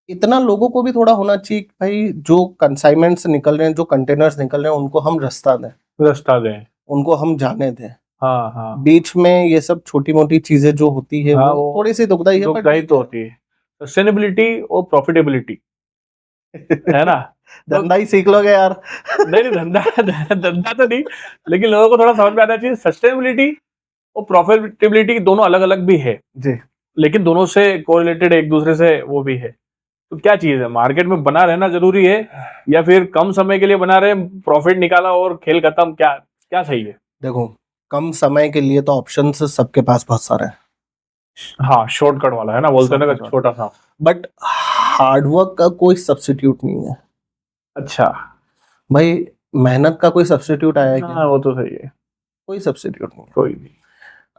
इतना लोगों को भी थोड़ा होना चाहिए कि भाई जो कंसाइनमेंट्स निकल रहे हैं, जो कंटेनर्स निकल रहे हैं, उनको हम रास्ता दें, उनको हम जाने दें। हाँ हाँ। बीच में ये सब छोटी मोटी चीजें जो होती है हाँ, वो थोड़ी सी दुखदाई है, पर तो होती है। सस्टेनेबिलिटी और प्रॉफिटेबिलिटी है ना। धंधा ही सीख लोगे यार। नहीं, धंधा तो नहीं, लेकिन लोगों को थोड़ा समझ में आना चाहिए। सस्टेनेबिलिटी और प्रॉफिटेबिलिटी दोनों अलग अलग भी है जी, लेकिन दोनों से कोरिलेटेड, एक दूसरे से वो भी है। तो क्या चीज है, मार्केट में बना रहना जरूरी है या फिर कम समय के लिए बना रहे, प्रॉफिट निकाला और खेल खत्म, क्या क्या सही है? देखो, कम समय के लिए तो ऑप्शंस सबके पास बहुत सारे हैं। हाँ, शॉर्टकट वाला है ना, बोलते हैं ना, छोटा सा। बट हार्डवर्क का कोई सब्स्टिट्यूट नहीं है। अच्छा भाई, मेहनत का कोई सब्स्टिट्यूट आया है क्या? वो तो सही है, कोई सब्स्टिट्यूट नहीं, कोई नहीं।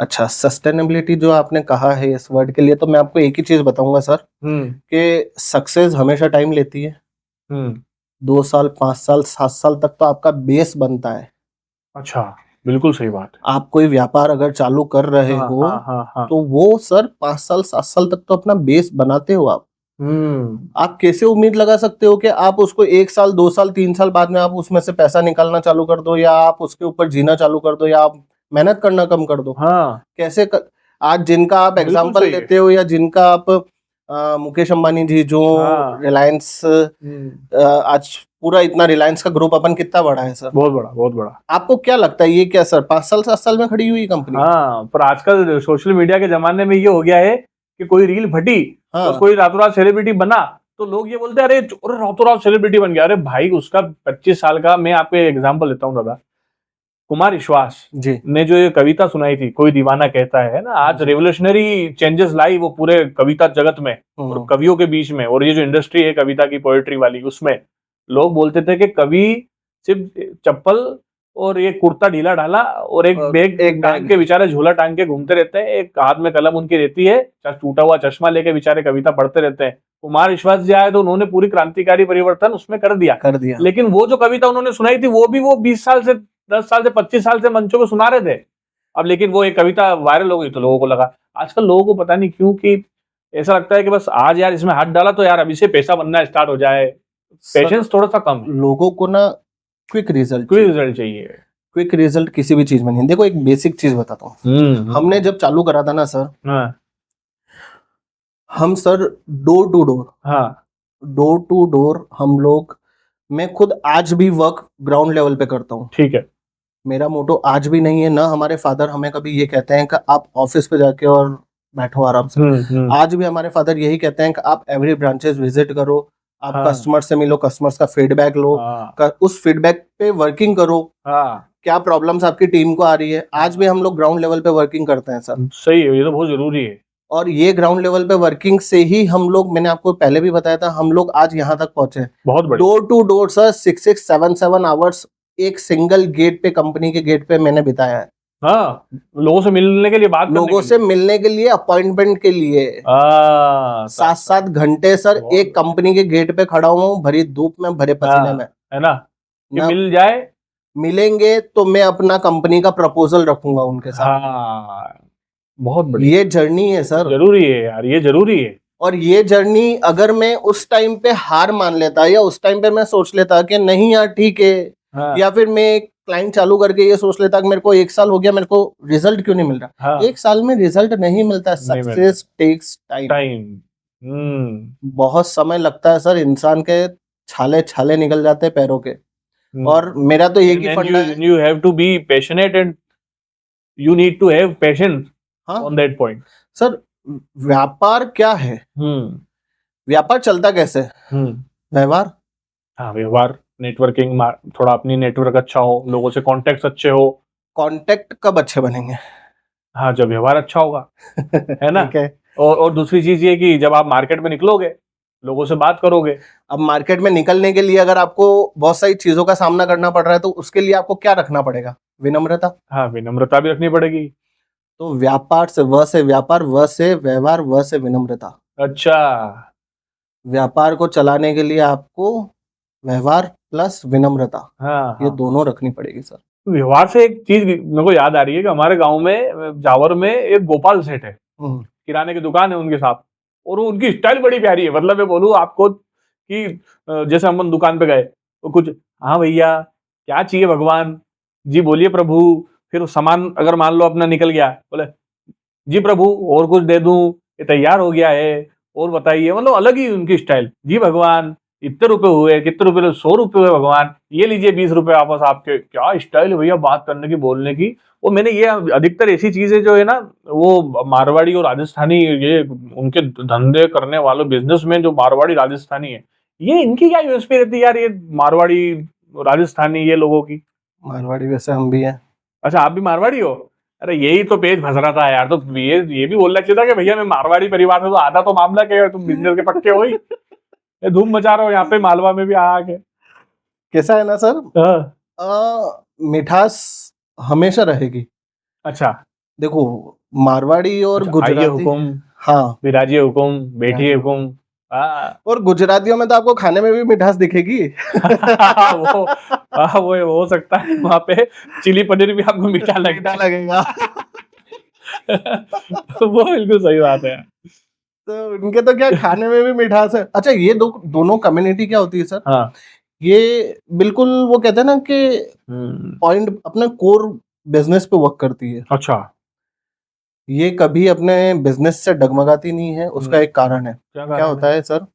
अच्छा, सस्टेनेबिलिटी जो आपने कहा है इस वर्ड के लिए, तो मैं आपको एक ही चीज बताऊंगा सर, कि सक्सेस हमेशा टाइम लेती है। 2 साल, 5 साल, 7 साल तक तो आपका बेस बनता है। अच्छा, बिल्कुल सही बात है। आप कोई व्यापार अगर चालू कर रहे हो तो वो सर 5 साल 7 साल तक तो अपना बेस बनाते हो आप। आप कैसे उम्मीद लगा सकते हो कि आप उसको 1 साल, 2 साल, 3 साल बाद में आप उसमें से पैसा निकालना चालू कर दो, या आप उसके ऊपर जीना चालू कर दो, या आप मेहनत करना कम कर दो? कैसे आज जिनका आप एग्जांपल लेते हो, या जिनका आप मुकेश अंबानी जी जो रिलायंस, आज पूरा इतना रिलायंस का ग्रुप अपन कितना बड़ा है सर? बहुत बड़ा, बहुत बड़ा। आपको क्या लगता है ये क्या सर 5 साल 7 साल में खड़ी हुई कंपनी? पर आजकल सोशल मीडिया के जमाने में ये हो गया है कि कोई रील फटी तो कोई रातों रात सेलिब्रिटी बना तो लोग ये बोलते हैं अरे रातों रात सेलिब्रिटी बन गया। अरे भाई, उसका 25 साल का, मैं आपको एग्जांपल देता हूँ दादा, कुमार विश्वास जी ने जो ये कविता सुनाई थी, कोई दीवाना कहता है ना, आज रेवोल्यूशनरी चेंजेस लाई वो पूरे कविता जगत में और कवियों के बीच में। और ये जो इंडस्ट्री है कविता की, पोएट्री वाली, उसमें लोग बोलते थे कि कवि सिर्फ चप्पल और ये कुर्ता ढीला ढाला और एक बैग टांग के बेचारे झोला टांग के घूमते रहते हैं, एक हाथ में कलम उनकी रहती है, टूटा हुआ चश्मा लेके बेचारे कविता पढ़ते रहते हैं। कुमार विश्वास जी आए तो उन्होंने पूरी क्रांतिकारी परिवर्तन उसमें कर दिया। लेकिन वो जो कविता उन्होंने सुनाई थी वो भी वो 20 साल से 10 साल से 25 साल से मंचों पे सुना रहे थे। अब लेकिन वो एक कविता वायरल हो गई तो लोगों को लगा। आजकल लोगों को पता नहीं क्यों कि ऐसा लगता है कि बस आज यार इसमें हाथ डाला तो यार अभी से पैसा बनना स्टार्ट हो जाए। पेशेंस थोड़ा सा कम है लोगों को ना। क्विक रिजल्ट चाहिए। क्विक रिजल्ट किसी भी चीज में नहीं। देखो, एक बेसिक चीज बताता हूँ। हमने जब चालू करा था ना सर, हम सर डोर टू डोर हम लोग, मैं खुद आज भी वर्क ग्राउंड लेवल पे करता हूँ। ठीक है। मेरा मोटो आज भी नहीं है ना, हमारे फादर हमें कभी ये कहते हैं कि आप ऑफिस पे जाके और बैठो आराम से। आज भी हमारे फादर यही कहते हैं कि आप एवरी ब्रांचेस विजिट करो, आप कस्टमर से मिलो, कस्टमर्स का फीडबैक लो, उस फीडबैक पे वर्किंग करो। क्या प्रॉब्लम्स आपकी टीम को आ रही है, आज भी हम लोग ग्राउंड लेवल पे वर्किंग करते हैं सर। सही है, ये तो बहुत जरूरी है। और ये ग्राउंड लेवल पे वर्किंग से ही हम लोग, मैंने आपको पहले भी बताया था, हम लोग आज यहाँ तक पहुंचे। बहुत बढ़िया। Door to door sir 6-7 hours एक सिंगल गेट पे, कंपनी के गेट पे मैंने बिताया है। हाँ, लोगों से मिलने के लिए, बात करने लोगों के से मिलने के लिए, अपॉइंटमेंट के लिए लिए। 7-7 घंटे सर बहुत एक कंपनी के गेट पे खड़ा हुआ हूँ, भरी धूप में, भरे पसीने में, है ना, कि ना मिल जाए। मिलेंगे तो मैं अपना कंपनी का प्रपोजल रखूंगा उनके साथ। हाँ, बहुत बढ़िया। ये जर्नी है सर, जरूरी है यार, ये जरूरी है। और ये जर्नी अगर मैं उस टाइम पे हार मान लेता, या उस टाइम पे मैं सोच लेता कि नहीं यार ठीक है, हाँ, या फिर मैं एक क्लाइंट चालू करके ये सोच लेता कि मेरे को 1 साल हो गया, मेरे को रिजल्ट क्यों नहीं मिल रहा। हाँ, 1 साल में रिजल्ट नहीं मिलता, नहीं मिलता। Success takes time. टाइम। बहुत समय लगता है सर, इंसान के छाले छाले निकल जाते हैं पैरों के। और मेरा तो एक ही फंडा है, you have to be passionate and you need to have patience हाँ on that point. सर, व्यापार क्या है, व्यापार चलता कैसे, व्यवहार। हाँ, व्यवहार, नेटवर्किंग, थोड़ा अपनी नेटवर्क अच्छा हो, लोगों से कॉन्टेक्ट अच्छे हो। कॉन्टेक्ट कब अच्छे बनेंगे? हाँ, जब व्यवहार अच्छा होगा, है ना। ठीक है। और दूसरी चीज ये कि जब आप मार्केट में निकलोगे, लोगों से बात करोगे। अब मार्केट में निकलने के लिए अगर आपको बहुत सारी चीजों का सामना करना पड़ रहा है, तो उसके लिए आपको क्या रखना पड़ेगा? विनम्रता। हाँ, विनम्रता भी रखनी पड़ेगी। तो व्यापार से व से व्यापार, व से व्यवहार, व से विनम्रता। अच्छा, व्यापार को चलाने के लिए आपको व्यवहार प्लस विनम्रता, हाँ, ये दोनों रखनी पड़ेगी सर। व्यवहार से एक चीज मेरे को याद आ रही है कि हमारे गांव में जावर में एक गोपाल सेठ है, किराने की दुकान है उनके साथ, और उनकी स्टाइल बड़ी प्यारी है। मतलब मैं बोलूँ आपको कि जैसे हम दुकान पे गए तो कुछ, हाँ भैया क्या चाहिए भगवान जी, बोलिए प्रभु। फिर सामान अगर मान लो अपना निकल गया, बोले जी प्रभु और कुछ दे दूं, ये तैयार हो गया है, और बताइए। मतलब अलग ही उनकी स्टाइल, जी भगवान इतने रुपए हुए, कितने रुपए, 100 रुपए हुए भगवान, ये लीजिए 20 रुपए वापस आपके। क्या स्टाइल है भैया बात करने की, बोलने की। और मैंने ये अधिकतर ऐसी चीजें जो है ना, वो मारवाड़ी और राजस्थानी, ये उनके धंधे करने वालों, बिजनेसमैन जो मारवाड़ी राजस्थानी है, ये इनकी क्या यूएसपी रहती है यार, ये मारवाड़ी राजस्थानी ये लोगों की। मारवाड़ी वैसे हम भी हैं। अच्छा, आप भी मारवाड़ी हो? अरे यही तो पेज फंस रहा था यार। तो ये भी बोलना चाहिए था कि भैया मैं मारवाड़ी परिवार से, तो आधा तो मामला क्या है, तुम बिजनेस के पक्के हो ही, ये धूम मचा रहे हो यहाँ पे मालवा में भी आके। कैसा है ना सर, मिठास हमेशा रहेगी। अच्छा, देखो, मारवाड़ी और आइए गुजराती, हुकुम, हाँ विराजिए हुकुम, बैठिए हुकुम। और गुजरातियों में तो आपको खाने में भी मिठास दिखेगी। वो हो सकता है, वहाँ पे चिली पनीर भी आपको मीठा लगेगा। वो बिल्कुल सही बात है। तो उनके तो क्या खाने में भी मिठास है। अच्छा, ये दोनों कम्युनिटी क्या होती है सर, हाँ, ये बिल्कुल वो कहते हैं ना कि पॉइंट अपना कोर बिजनेस पे वर्क करती है। अच्छा, ये कभी अपने बिजनेस से डगमगाती नहीं है। उसका एक कारण है। क्या होता है सर,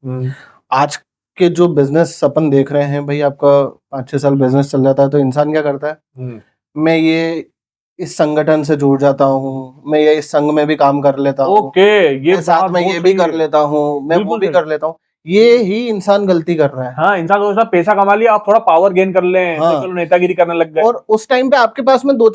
आज के जो बिजनेस अपन देख रहे हैं भाई, आपका 5-6 साल बिजनेस चल जाता है तो इंसान क्या करता है, मैं ये इस संगठन से जुड़ जाता हूँ, मैं ये इस संघ में भी काम कर लेता हूँ, ये साथ में ये भी कर लेता हूँ, मैं वो भी कर लेता हूँ। ये ही इंसान गलती कर रहा है। हाँ, इंसान सोचता पैसा कमा लिया, आप थोड़ा पावर गेन कर लें, हाँ, तो चलो नेतागिरी करने लग गए। और उस टाइम पे आपके पास में दो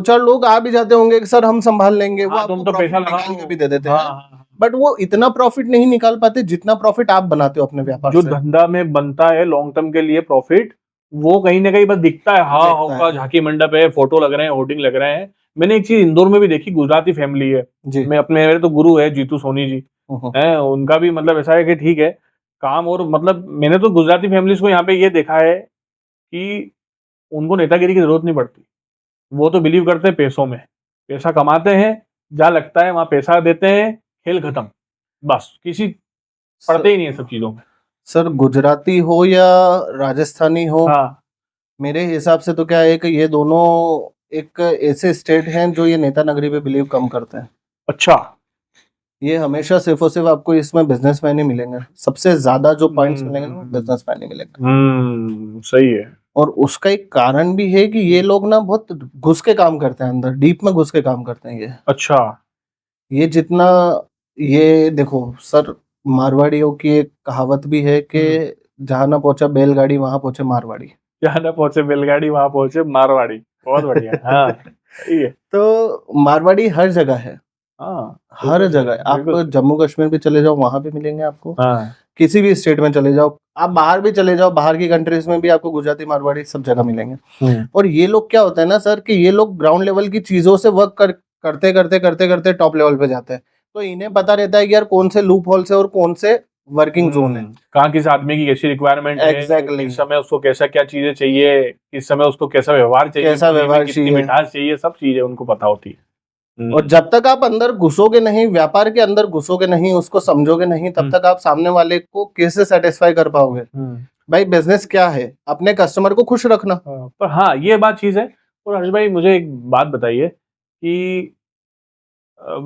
चार लोग आ भी जाते होंगे कि सर हम संभाल लेंगे। हाँ, वो आपको तुम तो पैसा निकाल के भी दे देते हैं। हैं, बट वो इतना प्रॉफिट नहीं निकाल पाते जितना प्रॉफिट आप बनाते हो अपने व्यापार जो से। धंधा में बनता है लॉन्ग टर्म के लिए प्रॉफिट, वो कहीं ना कहीं बस दिखता है। हाँ, होगा झांकी मंडप है, फोटो लग रहे हैं, होर्डिंग लग रहे हैं। मैंने एक चीज इंदौर में भी देखी, गुजराती फैमिली है जी। मैं अपने, मेरे तो गुरु है जीतू सोनी जी है, उनका भी मतलब ऐसा है कि ठीक है काम, और मतलब मैंने तो गुजराती फैमिलीज को यहाँ पे ये देखा है कि उनको नेतागिरी की जरूरत नहीं पड़ती। वो तो बिलीव करते हैं पैसों में, पैसा कमाते हैं, जहाँ लगता है वहां पैसा देते हैं, खेल खत्म, बस किसी पड़ते ही नहीं है सब चीजों में। सर गुजराती हो या राजस्थानी हो, हाँ, मेरे हिसाब से तो क्या है कि ये दोनों एक ऐसे स्टेट हैं जो ये नेता नगरी पे बिलीव कम करते हैं। अच्छा, ये हमेशा सिर्फ और सिर्फ आपको इसमें बिजनेसमैन ही मिलेंगे। सबसे ज्यादा जो पॉइंट्स मिलेंगे वो बिजनेसमैन ही मिलेंगे। सही है। और उसका एक कारण भी है कि ये लोग ना बहुत घुस के काम करते हैं, अंदर डीप में घुस के काम करते हैं ये। अच्छा, ये जितना, ये देखो सर, मारवाड़ियों की एक कहावत भी है कि जहां ना पहुंचा बैलगाड़ी वहां पहुंचे मारवाड़ी। जहां ना पहुंचे बैलगाड़ी वहां पहुंचे मारवाड़ी। बहुत बढ़िया। हाँ, सही है। तो मारवाड़ी हर जगह है। हाँ, हर जगह आप बिल्कुल। जम्मू कश्मीर भी चले जाओ वहां भी मिलेंगे आपको, हाँ, किसी भी स्टेट में चले जाओ, आप बाहर भी चले जाओ, बाहर की कंट्रीज में भी आपको गुजराती मारवाड़ी सब जगह मिलेंगे। और ये लोग क्या होता है ना सर, कि ये लोग ग्राउंड लेवल की चीजों से वर्क करते करते करते करते टॉप लेवल पे जाते हैं, तो इन्हें पता रहता है कि यार कौन से लूप होल्स है और कौन से वर्किंग जोन है, कहाँ किस आदमी की कैसी रिक्वायरमेंट है, एग्जैक्टली किस समय उसको कैसा क्या चीजें चाहिए, किस समय उसको कैसा व्यवहार चाहिए, कैसा बोलने में व्यवहार कितनी चाहिए। मिठास चाहिए, सब चीजें उनको पता होती है। और जब तक आप अंदर घुसोगे नहीं, व्यापार के अंदर घुसोगे नहीं, उसको समझोगे नहीं, तब तक आप सामने वाले को कैसे सेटिस्फाई कर पाओगे। भाई बिजनेस क्या है, अपने कस्टमर को खुश रखना। पर हाँ, ये बात चीज है। और हर्ष भाई मुझे एक बात बताइए कि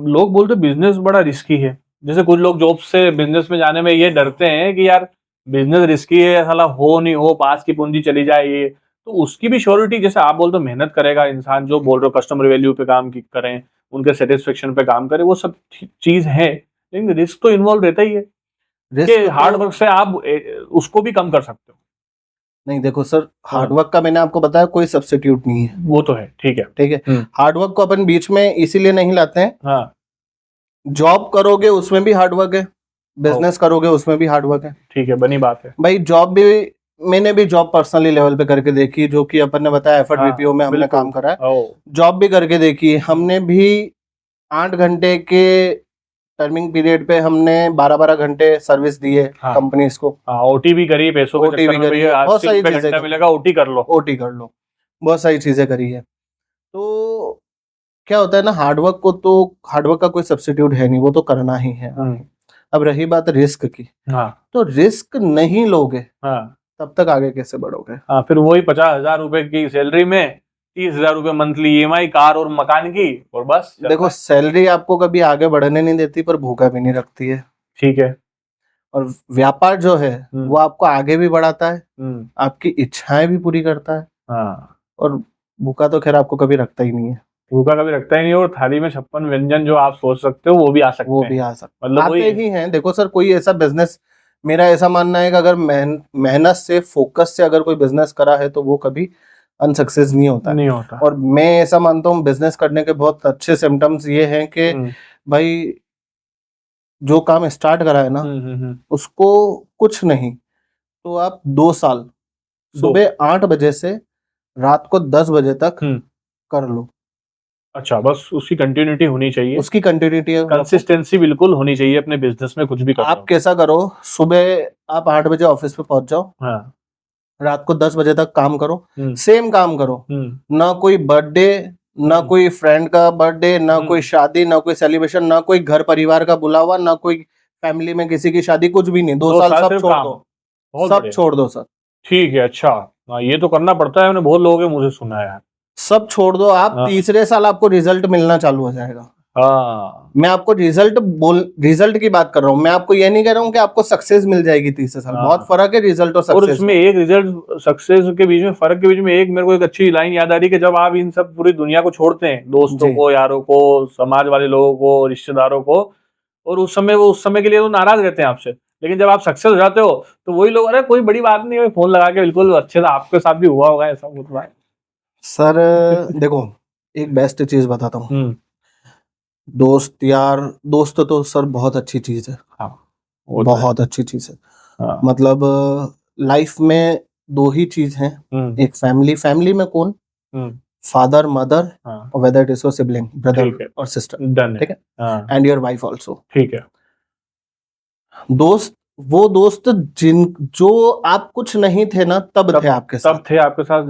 लोग बोलते बिजनेस बड़ा रिस्की है। जैसे कुछ लोग जॉब से बिजनेस में जाने में ये डरते हैं कि यार बिजनेस रिस्की है, साला हो नहीं हो, पास की पूंजी चली जाए ये, तो उसकी भी श्योरिटी, जैसे आप बोल तो मेहनत करेगा इंसान, जो बोल रहे हो कस्टमर वैल्यू पे काम करें, उनके सेटिस्फेक्शन पे काम करें, वो सब चीज है, लेकिन रिस्क तो इन्वॉल्व रहता ही है कि हार्ड वर्क से आप उसको भी कम कर सकते हो। नहीं देखो सर, हार्डवर्क का मैंने आपको बताया कोई सब्स्टिट्यूट नहीं है, वो तो है, ठीक है, ठीक है। हार्डवर्क को अपन बीच में इसीलिए नहीं लाते हैं, हाँ, जॉब करोगे उसमें भी हार्डवर्क है, बिजनेस करोगे उसमें भी हार्डवर्क है, ठीक है, बनी बात है भाई। जॉब भी मैंने भी जॉब पर्सनली लेवल पे करके देखी, जो कि अपन ने बताया एफर्ट बीपीओ में हमने काम करा है, जॉब भी करके देखी। हमने भी 8 घंटे के टर्मिंग पीरियड पे हमने 12-12 घंटे सर्विस दी है कंपनीज को। ओटी भी करी, पैसों के चक्कर में भी बहुत सारी चीजें घंटा मिलेगा, ओटी कर लो, ओटी कर लो, बहुत सारी चीजें करी है। तो क्या होता है ना, हार्डवर्क का कोई सब्स्टिट्यूट है नहीं, वो तो करना ही है। अब रही बात रिस्क की, तो रिस्क नहीं लोगे तब तक आगे कैसे बढ़ोगे। फिर वही 50,000 रुपए की सैलरी में 30,000 रुपए मंथली ईएमआई कार और मकान की, और बस। देखो सैलरी आपको कभी आगे बढ़ने नहीं देती, पर भूखा भी नहीं रखती है, ठीक है। और व्यापार जो है वो आपको आगे भी बढ़ाता है, आपकी इच्छाएं भी पूरी करता है, और भूखा तो खैर आपको कभी रखता ही नहीं है। भूखा कभी रखता ही नहीं, और थाली में 56 व्यंजन जो आप सोच सकते हो वो भी आ सकते हैं, वो भी आ सकते मतलब आते ही हैं। देखो सर, कोई ऐसा बिजनेस, मेरा ऐसा मानना है कि अगर मेहनत से, फोकस से अगर कोई बिजनेस करा है तो वो कभी अनसक्सेस नहीं होता। और मैं ऐसा मानता हूँ बिजनेस करने के बहुत अच्छे सिम्टम्स ये हैं कि भाई जो काम स्टार्ट करा है ना, उसको कुछ नहीं तो आप 2 साल सुबह 8 बजे से रात को 10 बजे तक कर लो। अच्छा, बस उसकी कंटिन्यूटी होनी चाहिए, उसकी कंटिन्यूटी, कंसिस्टेंसी बिल्कुल होनी चाहिए अपने बिजनेस में, कुछ भी करो आप कैसा करो, सुबह आप 8 बजे ऑफिस पे पहुंच जाओ, रात को 10 बजे तक काम करो, सेम काम करो, ना कोई बर्थडे, ना कोई फ्रेंड का बर्थडे, ना कोई शादी, ना कोई सेलिब्रेशन, ना कोई घर परिवार का बुलावा, ना कोई फैमिली में किसी की शादी, कुछ भी नहीं। 2 साल सब छोड़ दो, सब छोड़ दो सर। ठीक है, अच्छा, ये तो करना पड़ता है, मैंने बहुत लोगों के मुझे सुना है यार। सब छोड़ दो आप, तीसरे साल आपको रिजल्ट मिलना चालू हो जाएगा। मैं आपको रिजल्ट की बात कर रहा हूँ, मैं आपको ये नहीं कह रहा हूँ कि आपको सक्सेस मिल जाएगी तीसरे साल। बहुत फर्क है रिजल्ट और सक्सेस। और उसमें एक रिजल्ट सक्सेस के बीच में, फर्क के बीच में, एक मेरे को एक अच्छी लाइन याद आ रही है कि जब आप इन सब पूरी दुनिया को छोड़ते हैं, दोस्तों को, यारों को, समाज वाले लोगों को, रिश्तेदारों को, और उस समय के लिए वो नाराज रहते हैं आपसे, लेकिन जब आप सक्सेस हो जाते हो तो वही लोग, अरे कोई बड़ी बात नहीं है, फोन लगा के बिल्कुल अच्छे से, आपके साथ भी हुआ होगा ऐसा होता है सर। देखो एक बेस्ट चीज बताता हूँ, दोस्त यार, दोस्त तो सर बहुत अच्छी चीज है, बहुत अच्छी चीज है। मतलब लाइफ में 2 ही चीज हैं, एक फैमिली में कौन, फादर मदर, और whether it is your sibling, brother और सिस्टर, ठीक है, एंड योर वाइफ आल्सो, ठीक है। दोस्त वो दोस्त जो आप कुछ नहीं थे ना, तब थे आपके साथ,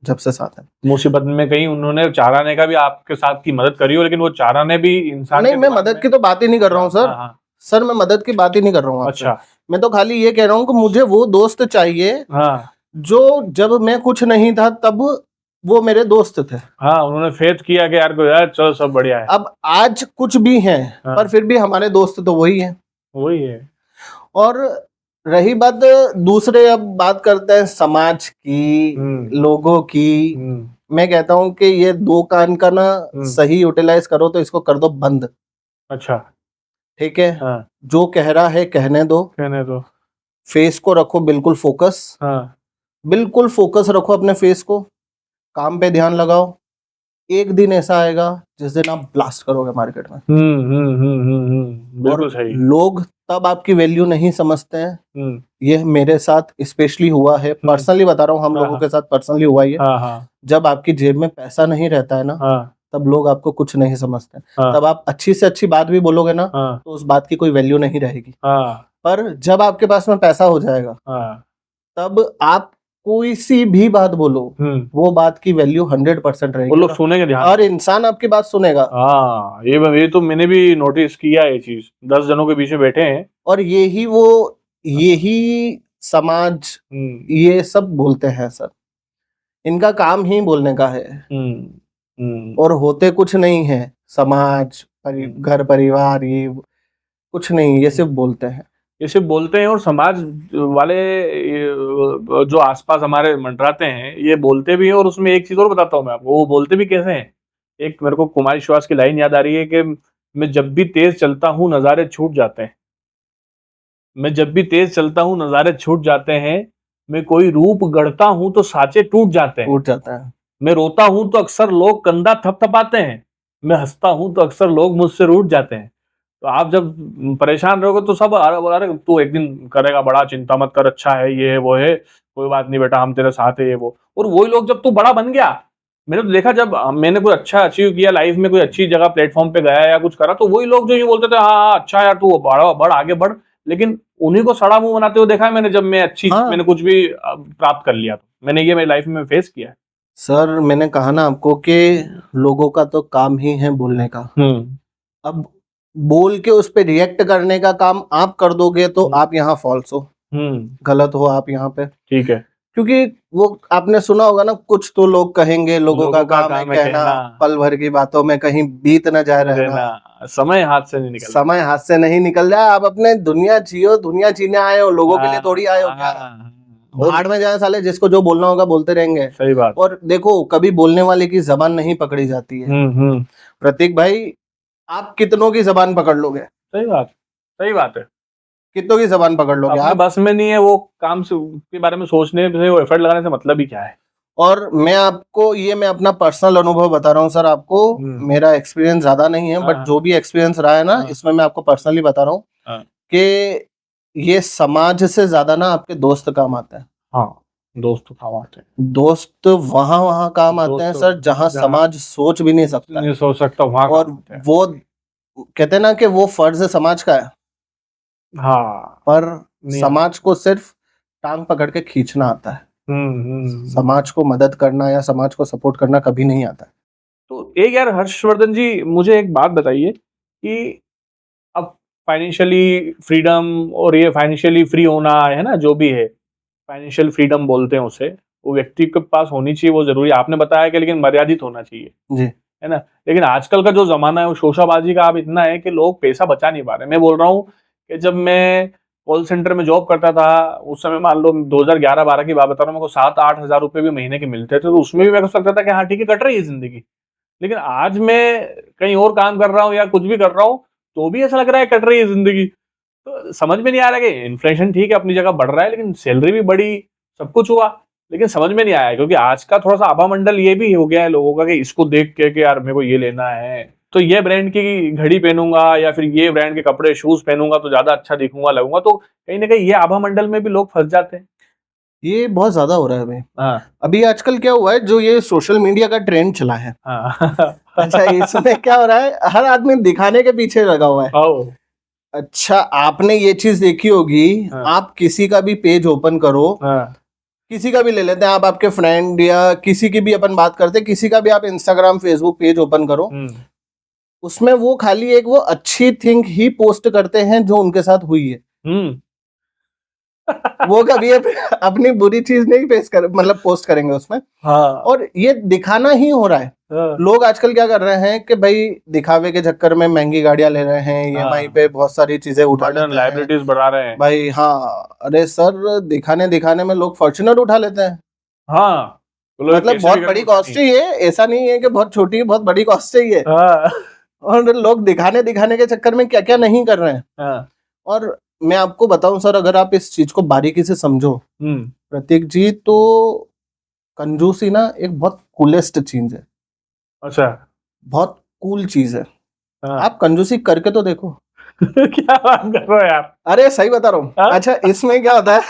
जब से साथ है। मुसीबत में कहीं उन्होंने चाराने का भी आपके साथ की मदद करी हो, लेकिन वो चाराने भी इंसान नहीं, मैं मदद की तो बात ही नहीं कर रहा हूँ सर। सर मैं मदद की बात ही नहीं कर रहा हूँ। अच्छा, मैं तो खाली ये कह रहा हूँ कि मुझे वो दोस्त चाहिए जो जब मैं कुछ नहीं था तब वो मेरे दोस्त थे। उन्होंने फेथ किया कि यार चलो सब बढ़िया है। अब आज कुछ भी है पर फिर भी हमारे दोस्त तो वही है। और रही बात दूसरे, अब बात करते हैं समाज की, लोगों की। मैं कहता हूं कि ये 2 कान का ना सही यूटिलाइज करो तो इसको कर दो बंद। अच्छा, ठीक है। जो कह रहा है कहने दो, फेस को रखो बिल्कुल फोकस, बिल्कुल फोकस रखो अपने फेस को, काम पे ध्यान लगाओ, एक दिन ऐसा आएगा जिस दिन आप ब्लास्ट करोगे मार्केट में। बिल्कुल सही। लोग तब आपकी वैल्यू नहीं समझते हैं। ये मेरे साथ स्पेशली हुआ है, पर्सनली बता रहा हूँ, हम लोगों के साथ पर्सनली हुआ ये। जब आपकी जेब में पैसा नहीं रहता है ना, तब लोग आपको कुछ नहीं समझते। तब आप अच्छी से अच्छी बात भी बोलोगे ना, तो उस बात की कोई वैल्यू नहीं रहेगी। पर जब आपके पास में पैसा हो जाएगा, तब आप कोई सी भी बात बोलो, वो बात की वैल्यू 100% रहेगी। वो लोग सुनेंगे ध्यान, और इंसान आपकी बात सुनेगा। हाँ, ये तो मैंने भी नोटिस किया ये चीज। 10 जनों के बीच में बैठे हैं और यही समाज ये सब बोलते हैं सर, इनका काम ही बोलने का है। और होते कुछ नहीं है। समाज, घर परिवार, ये कुछ नहीं, ये सिर्फ बोलते हैं। ये सिर्फ बोलते हैं। और समाज वाले जो आसपास हमारे मंडराते हैं, ये बोलते भी हैं। और उसमें एक चीज और बताता हूँ मैं आपको, वो बोलते भी कैसे हैं। एक मेरे को कुमार विश्वास की लाइन याद आ रही है कि मैं जब भी तेज चलता हूँ नजारे छूट जाते हैं। मैं जब भी तेज चलता हूँ नजारे छूट जाते हैं। मैं कोई रूप गढ़ता हूँ तो साँचे टूट जाते हैं। टूट जाता है। मैं रोता हूँ तो अक्सर लोग कंधा थपथपाते हैं। मैं हंसता हूँ तो अक्सर लोग मुझसे रूठ जाते हैं। तो आप जब परेशान रहोगे तो सब अरे तू एक दिन करेगा, बड़ा चिंता मत कर, अच्छा है, ये है वो है, कोई बात नहीं बेटा, हम तेरे साथ है, ये वो। और वही लोग जब तू बड़ा बन गया, मैंने तो देखा जब मैंने कोई अच्छा अचीव किया लाइफ में, कोई अच्छी जगह प्लेटफॉर्म पे गया या कुछ करा, तो वही लोग जो ये बोलते थे, हाँ अच्छा यार तू बढ़ आगे बढ़, लेकिन उन्हीं को सड़ा मुंह बनाते हुए देखा है मैंने, जब मैं मैंने कुछ भी प्राप्त कर लिया। तो मैंने ये मेरी लाइफ में फेस किया है। सर मैंने कहा ना आपको कि लोगों का तो काम ही है बोलने का। अब बोल के उस पे रिएक्ट करने का काम आप कर दोगे तो आप यहाँ फॉल्स हो, गलत हो आप यहाँ पे। ठीक है, क्योंकि वो आपने सुना होगा ना, कुछ तो लोग कहेंगे, लोगों का काम है कहना, पल भर की बातों में कहीं बीत न जाए रहना। समय हाथ से नहीं निकल, समय हाथ से नहीं निकल जाए। आप अपने दुनिया जियो, दुनिया जीने आए हो, लोगों के लिए थोड़ी आए हो क्या? भाड़ में जाए साले, जिसको जो बोलना होगा बोलते रहेंगे। सही बात। और देखो, कभी बोलने वाले की जबान नहीं पकड़ी जाती है। प्रतीक भाई, आप कितनों की जबान पकड़ लोगे? सही बात, सही बात है। कितनों की जबान पकड़ लोगे आप? बस में नहीं है वो काम के बारे में सोचने से, वो एफर्ट लगाने से मतलब ही क्या है। और मैं आपको मैं अपना पर्सनल अनुभव बता रहा हूँ सर आपको। मेरा एक्सपीरियंस ज्यादा नहीं है, बट जो भी एक्सपीरियंस रहा है ना, इसमें मैं आपको पर्सनली बता रहा हूँ कि ये समाज से ज्यादा ना आपके दोस्त काम आते हैं। हाँ, दोस्त काम आते हैं। दोस्त वहां काम आते हैं सर, जहां समाज सोच भी नहीं सकता, नहीं सोच सकता वहां। और वो कहते हैं ना कि वो फर्ज समाज का है। हाँ, पर समाज को सिर्फ टांग पकड़ के खींचना आता है। समाज को मदद करना या समाज को सपोर्ट करना कभी नहीं आता है। तो एक यार हर्षवर्धन जी, मुझे एक बात बताइए कि अब फाइनेंशियली फ्रीडम और ये फाइनेंशियली फ्री होना है ना, जो भी है फाइनेंशियल फ्रीडम बोलते हैं उसे, वो व्यक्ति के पास होनी चाहिए, वो जरूरी आपने बताया कि, लेकिन मर्यादित होना चाहिए जी, है ना। लेकिन आजकल का जो जमाना है वो शोशाबाजी का अब इतना है कि लोग पैसा बचा नहीं पा रहे। मैं बोल रहा हूँ कि जब मैं कॉल सेंटर में जॉब करता था, उस समय मान लो 2011-12 की बात बता रहा हूँ, मेरे को 7-8 हजार रुपए भी महीने के मिलते थे, तो उसमें भी मेरे को लगता था कि हाँ ठीक है, कट रही है जिंदगी। लेकिन आज मैं कहीं और काम कर रहा हूँ या कुछ भी कर रहा हूँ, तो भी ऐसा लग रहा है कट रही है जिंदगी। तो समझ में नहीं आ रहा कि इन्फ्लेशन ठीक है अपनी जगह बढ़ रहा है, लेकिन सैलरी भी बढ़ी, सब कुछ हुआ, लेकिन समझ में नहीं आया। क्योंकि आज का थोड़ा सा आभा मंडल ये भी हो गया है लोगों का कि इसको देख के कि यार मेरे को ये लेना है, तो ये ब्रांड की घड़ी पहनूंगा या फिर ये ब्रांड के कपड़े शूज पहनूंगा तो ज्यादा अच्छा दिखूंगा, लगूंगा। तो कहीं ना कहीं ये आभा मंडल में भी लोग फंस जाते हैं। ये बहुत ज्यादा हो रहा है भाई। अभी आजकल क्या हुआ है, जो ये सोशल मीडिया का ट्रेंड चला है। अच्छा, इसमें क्या हो रहा है, हर आदमी दिखाने के पीछे लगा हुआ है। अच्छा, आपने ये चीज देखी होगी, आप किसी का भी पेज ओपन करो, किसी का भी ले लेते हैं आप, आपके फ्रेंड या किसी की भी अपन बात करते हैं, किसी का भी आप इंस्टाग्राम फेसबुक पेज ओपन करो, उसमें वो खाली एक वो अच्छी थिंग ही पोस्ट करते हैं जो उनके साथ हुई है। वो कभी अपनी बुरी चीज नहीं मतलब पोस्ट करेंगे उसमें। हाँ। और ये दिखाना ही हो रहा है। हाँ। लोग आजकल क्या कर रहे हैं कि भाई दिखावे के चक्कर में महंगी गाड़ियां ले रहे हैं, ईएमआई पे बहुत सारी चीजें उठा लेते हैं, लायबिलिटीज बढ़ा रहे हैं भाई। हाँ, अरे सर, दिखाने में लोग फॉर्च्यूनर उठा लेते हैं। हाँ, मतलब बहुत बड़ी कॉस्ट है ये, ऐसा नहीं है कि बहुत छोटी है, बहुत बड़ी कॉस्ट है ये। और लोग दिखाने के चक्कर में क्या क्या नहीं कर रहे हैं। और मैं आपको बताऊं सर, अगर आप इस चीज को बारीकी से समझो प्रतीक जी, तो कंजूसी ना एक बहुत कूलेस्ट चीज है। अच्छा। बहुत कूल चीज है। हाँ। आप कंजूसी करके तो देखो। क्या बात कर रहे हो यार? अरे सही बता रहा हूँ। हाँ? अच्छा, इसमें क्या होता है?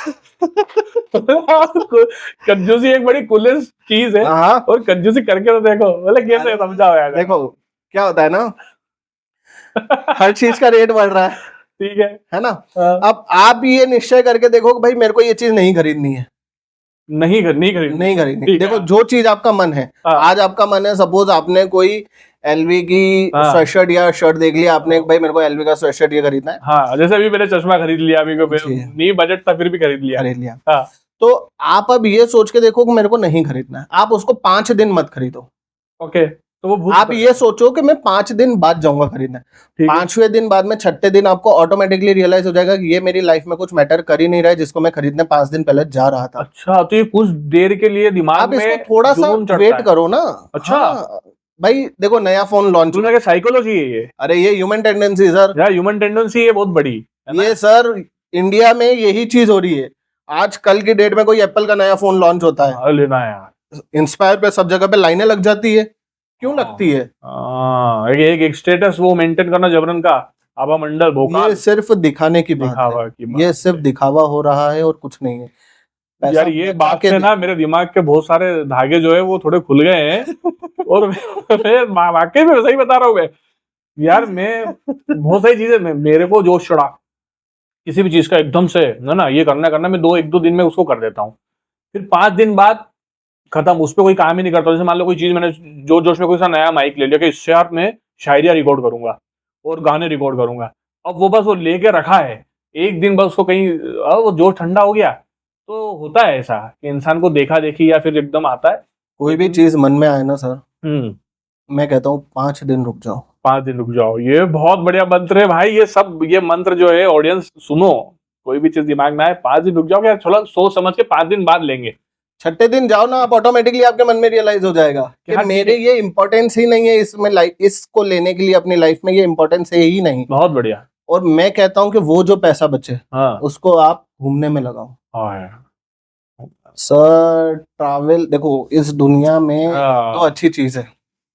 कंजूसी एक बड़ी कूलेस्ट चीज है, हाँ, और कंजूसी करके तो देखो, मतलब कैसे अरे समझाओ यार। देखो क्या होता है ना, हर चीज का रेट बढ़ रहा ठीक है ना। हाँ। अब आप ये निश्चय करके देखो कि भाई मेरे को ये चीज नहीं खरीदनी है, नहीं खरीदनी। नहीं खरीदनी। ठीक देखो है। जो चीज आपका मन है, हाँ। आज आपका मन है, सपोज आपने कोई एलवी की हाँ। स्वेटशर्ट या शर्ट देख लिया आपने, भाई मेरे को एलवी का स्वेटशर्ट ये खरीदना है, हाँ, जैसे अभी मैंने चश्मा खरीद लिया, अभी को जी नहीं बजट था फिर भी खरीद लिया। खरीद लिया। हाँ। तो आप अब ये सोच के देखो कि मेरे को नहीं खरीदना है, आप उसको 5 दिन मत खरीदो। ओके, तो वो भूख आप ये सोचो कि मैं 5 दिन बाद जाऊंगा खरीदने। ठीक है। 5वें दिन बाद में, 6ठे दिन आपको ऑटोमेटिकली रियलाइज हो जाएगा कि ये मेरी लाइफ में कुछ मैटर कर ही नहीं रहा है, जिसको मैं खरीदने 5 दिन पहले जा रहा था। अच्छा, तो ये कुछ देर के लिए दिमाग आप इसको में थोड़ा सा जुनून चढ़ता वेट है। करो ना। अच्छा। हाँ, भाई देखो नया फोन लॉन्च तुमने हुआ। क्या साइकोलॉजी है ये? अरे ये ह्यूमन टेंडेंसी सर, यार ह्यूमन टेंडेंसी है बहुत बड़ी, है ना? ये सर इंडिया में यही चीज हो रही है। आज कल की डेट में कोई एप्पल का नया फोन लॉन्च होता है, हाँ, लेना है यार। इंस्पायर पे सब जगह पे लाइनें लग जाती है। क्यों लगती है? एक स्टेटस वो मेंटेन करना जबरन का, आभा मंडल भोकाल, ये सिर्फ दिखाने की बात दिखावा है, की बात ये सिर्फ है। दिखावा हो रहा है और कुछ नहीं है। पैसा यार ये बचा बात के से ना मेरे दिमाग के बहुत सारे धागे जो है वो थोड़े खुल गए हैं। और मैं वाकई में सही बता रहा हूँ मैं। यार मैं बहुत सारी चीजें मेरे को जोश चढ़ा किसी भी चीज का एकदम से, है ना, ये करना मैं एक दो दिन में उसको कर देता हूँ, फिर 5 दिन बाद खत्म, उस पर कोई काम ही नहीं करता। जैसे मान लो कोई चीज मैंने जो जोश में कोई सा नया माइक ले लिया कि इससे यार मैं शायरिया रिकॉर्ड करूंगा और गाने रिकॉर्ड करूंगा, अब वो बस वो लेके रखा है, एक दिन बस उसको कहीं वो जोश ठंडा हो गया। तो होता है ऐसा कि इंसान को देखा देखी या फिर एकदम आता है। कोई भी चीज मन में आए ना सर, हम्म। मैं कहता हूँ 5 दिन रुक जाओ। 5 दिन रुक जाओ, ये बहुत बढ़िया मंत्र है भाई। ये मंत्र जो है ऑडियंस सुनो, कोई भी चीज दिमाग में आए 5 दिन रुक जाओ, क्या थोड़ा सोच समझ के 5 दिन बाद लेंगे। 6ठे दिन जाओ ना, आप ऑटोमेटिकली आपके मन में रियलाइज हो जाएगा कि हाँ, मेरे ये इंपॉर्टेंस ही नहीं है इसमें, लाइफ इसको लेने के लिए अपनी लाइफ में ये इंपॉर्टेंस है ही नहीं। बहुत बढ़िया। और मैं कहता हूँ कि वो जो पैसा बचे हाँ। उसको आप घूमने में लगाओ। हाँ यार। सर ट्रैवल देखो, इस दुनिया में तो अच्छी चीज है।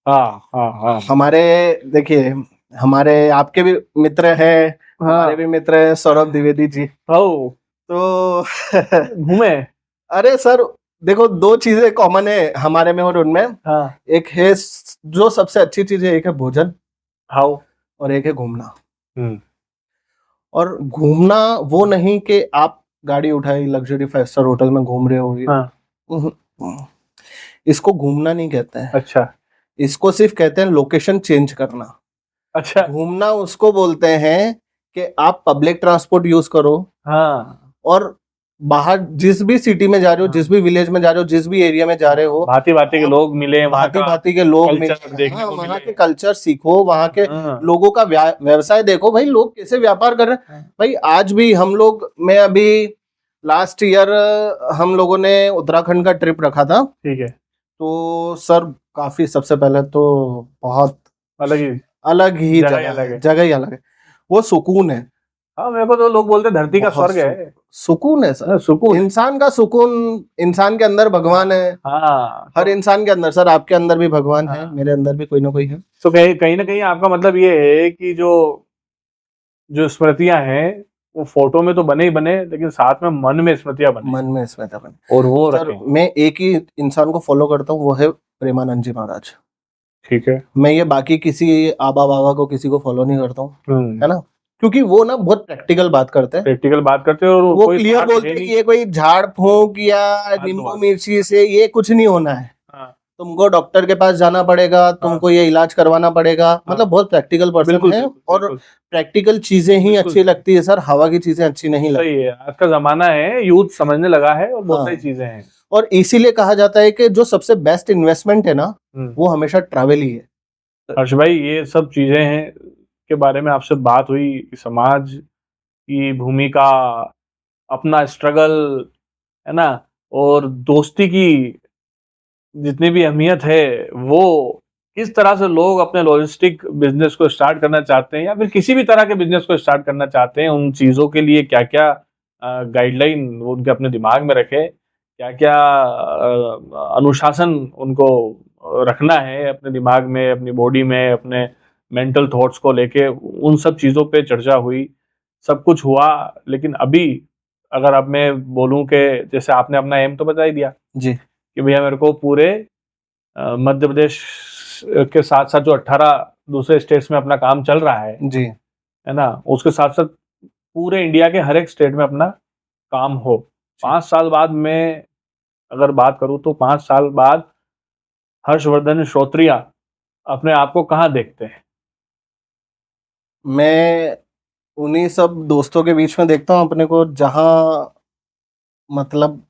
हाँ हाँ हाँ। हमारे देखिए, हमारे आपके भी मित्र हैं, हमारे भी मित्र हैं, सौरभ द्विवेदी जी, तो घूमे। अरे सर देखो, 2 चीजें कॉमन है हमारे में और उनमें। हाँ। एक है जो सबसे अच्छी चीज है, एक है भोजन, हाउ, और एक है घूमना। और घूमना वो नहीं कि आप गाड़ी उठाई लग्जरी 5 स्टार होटल में घूम रहे हो। हाँ। इसको घूमना नहीं कहते हैं। अच्छा। इसको सिर्फ कहते हैं लोकेशन चेंज करना। अच्छा। घूमना उसको बोलते हैं कि आप पब्लिक ट्रांसपोर्ट यूज करो, हाँ। और बाहर जिस भी सिटी में जा रहे हो, जिस भी विलेज में जा रहे हो, जिस भी एरिया में जा रहे हो, भांति भांति के लोग मिले, भांति भांति के लोग मिले, देखने को वहाँ मिले। के कल्चर सीखो, वहाँ के हाँ। लोगों का व्यवसाय देखो, भाई लोग कैसे व्यापार कर रहे हैं। भाई आज भी हम लोग, मैं अभी लास्ट ईयर हम लोगों ने उत्तराखंड का ट्रिप रखा था। ठीक है। तो सर काफी, सबसे पहले तो बहुत अलग ही जगह ही अलग है। वो सुकून है। हाँ, मेरे को तो लोग बोलते हैं धरती का स्वर्ग है। सुकून है सर, सुकून, इंसान का सुकून। इंसान के अंदर भगवान है। हाँ, हर इंसान के अंदर, सर आपके अंदर भी भगवान है, मेरे अंदर भी कोई ना कोई है। तो कहीं ना कहीं आपका मतलब ये है कि जो जो स्मृतियां हैं वो फोटो में तो बने ही बने, लेकिन साथ में मन में स्मृतियां बने, मन में स्मृतियां बने। और वो सर रखें। मैं एक ही इंसान को फॉलो करता हूँ, वो है प्रेमानंद जी महाराज। ठीक है। मैं ये बाकी किसी आबा बाबा को किसी को फॉलो नहीं करता हूँ, है ना, क्योंकि वो ना बहुत प्रैक्टिकल बात करते हैं, और वो क्लियर बोलते हैं कि ये कोई झाड़ फूंक या नींबू मिर्ची से ये कुछ नहीं होना है। तुमको डॉक्टर के पास जाना पड़ेगा, तुमको ये इलाज करवाना पड़ेगा। मतलब बहुत प्रैक्टिकल पर्सन है, और प्रैक्टिकल चीजें ही अच्छी लगती है सर, हवा की चीजें अच्छी नहीं लगती। सही है, आज का जमाना है, यूथ समझने लगा है, और बहुत सारी चीजें हैं। और इसीलिए कहा जाता है कि जो सबसे बेस्ट इन्वेस्टमेंट है ना, वो हमेशा ट्रैवल ही है। हर्ष भाई, ये सब चीजें हैं के बारे में आपसे बात हुई, समाज की भूमिका, अपना स्ट्रगल, है ना, और दोस्ती की जितनी भी अहमियत है, वो किस तरह से लोग अपने लॉजिस्टिक बिजनेस को स्टार्ट करना चाहते हैं या फिर किसी भी तरह के बिजनेस को स्टार्ट करना चाहते हैं, उन चीज़ों के लिए क्या क्या गाइडलाइन वो उनके अपने दिमाग में रखे, क्या क्या अनुशासन उनको रखना है अपने दिमाग में, अपनी बॉडी में, अपने मेंटल थॉट्स को लेके, उन सब चीज़ों पे चर्चा हुई, सब कुछ हुआ। लेकिन अभी अगर अब मैं बोलूं कि जैसे आपने अपना एम तो बता ही दिया जी कि भैया मेरे को पूरे मध्य प्रदेश के साथ साथ जो 18 दूसरे स्टेट्स में अपना काम चल रहा जी है ना, उसके साथ साथ पूरे इंडिया के हर एक स्टेट में अपना काम हो। 5 साल बाद में अगर बात करूं तो 5 साल बाद हर्षवर्धन श्रोत्रिया अपने आप को कहाँ देखते हैं? मैं उन्हीं सब दोस्तों के बीच में देखता हूँ अपने को, जहाँ मतलब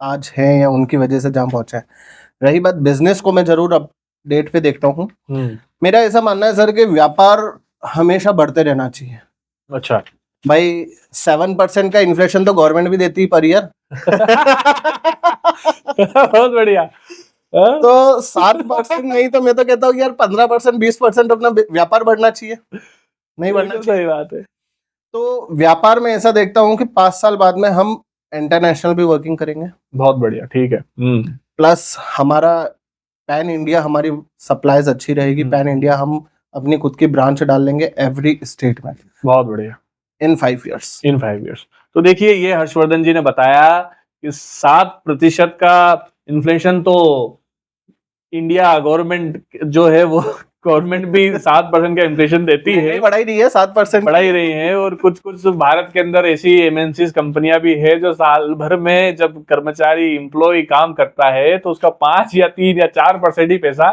आज है या उनकी वजह से जहाँ पहुंचे हैं। रही बात बिजनेस को, मैं जरूर अपडेट पे देखता हूँ। मेरा ऐसा मानना है सर कि व्यापार हमेशा बढ़ते रहना चाहिए। अच्छा भाई 7% का इन्फ्लेशन तो गवर्नमेंट भी देती है पर ईयर। बहुत बढ़िया। तो 7% नहीं तो मैं तो कहता हूँ यार 15% 20% अपना व्यापार बढ़ना चाहिए, नहीं बढ़ना चाहिए। सही बात है। तो व्यापार में ऐसा देखता हूँ कि 5 साल बाद में हम इंटरनेशनल भी वर्किंग करेंगे। बहुत बढ़िया, ठीक है। प्लस हमारा पैन इंडिया, हमारी सप्लाईज अच्छी रहेगी। पैन इंडिया हम अपनी खुद की ब्रांच डाल लेंगे एवरी स्टेट में। बहुत बढ़िया। इन 5 years। इन 5 years। तो देखिए ये हर्षवर्धन जी ने बताया कि 7% का इन्फ्लेशन तो इंडिया गवर्नमेंट जो है वो गवर्नमेंट भी 7% का इन्फ्लेशन देती है, बढ़ाई रही है 7%, बढ़ाई रही है। और कुछ कुछ भारत के अंदर ऐसी एमएनसी कंपनियां भी है जो साल भर में जब कर्मचारी एम्प्लॉय काम करता है तो उसका 5 या 3 या 4% ही पैसा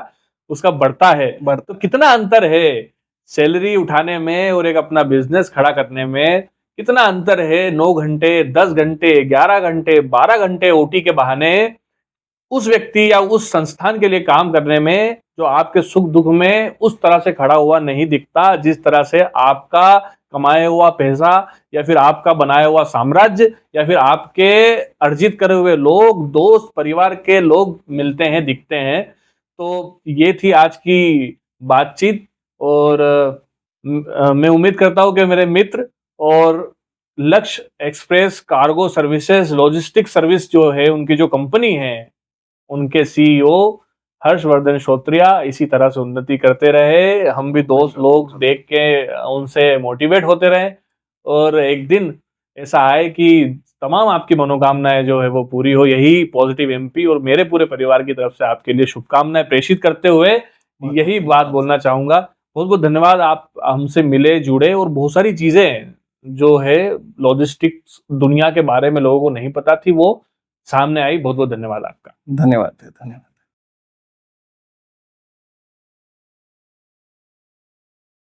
उसका बढ़ता है। तो कितना अंतर है सैलरी उठाने में और एक अपना बिजनेस खड़ा करने में, कितना अंतर है। 9 घंटे 10 घंटे 11 घंटे 12 घंटे ओटी के बहाने उस व्यक्ति या उस संस्थान के लिए काम करने में जो आपके सुख दुख में उस तरह से खड़ा हुआ नहीं दिखता, जिस तरह से आपका कमाया हुआ पैसा या फिर आपका बनाया हुआ साम्राज्य या फिर आपके अर्जित करे हुए लोग, दोस्त, परिवार के लोग मिलते हैं, दिखते हैं। तो ये थी आज की बातचीत। और मैं उम्मीद करता हूं कि मेरे मित्र और लक्ष्य express cargo services logistic service जो है, उनकी जो कंपनी है, उनके सीईओ हर्षवर्धन श्रोत्रिया इसी तरह से उन्नति करते रहे। हम भी दोस्त लोग देख के उनसे मोटिवेट होते रहे और एक दिन ऐसा आए कि तमाम आपकी मनोकामनाएं जो है वो पूरी हो। यही पॉजिटिव एमपी और मेरे पूरे परिवार की तरफ से आपके लिए शुभकामनाएं प्रेषित करते हुए यही बात बोलना चाहूंगा। बहुत बहुत धन्यवाद, आप हमसे मिले, जुड़े और बहुत सारी चीजें जो है लॉजिस्टिक्स दुनिया के बारे में लोगों को नहीं पता थी वो सामने आई। बहुत बहुत धन्यवाद आपका। धन्यवाद।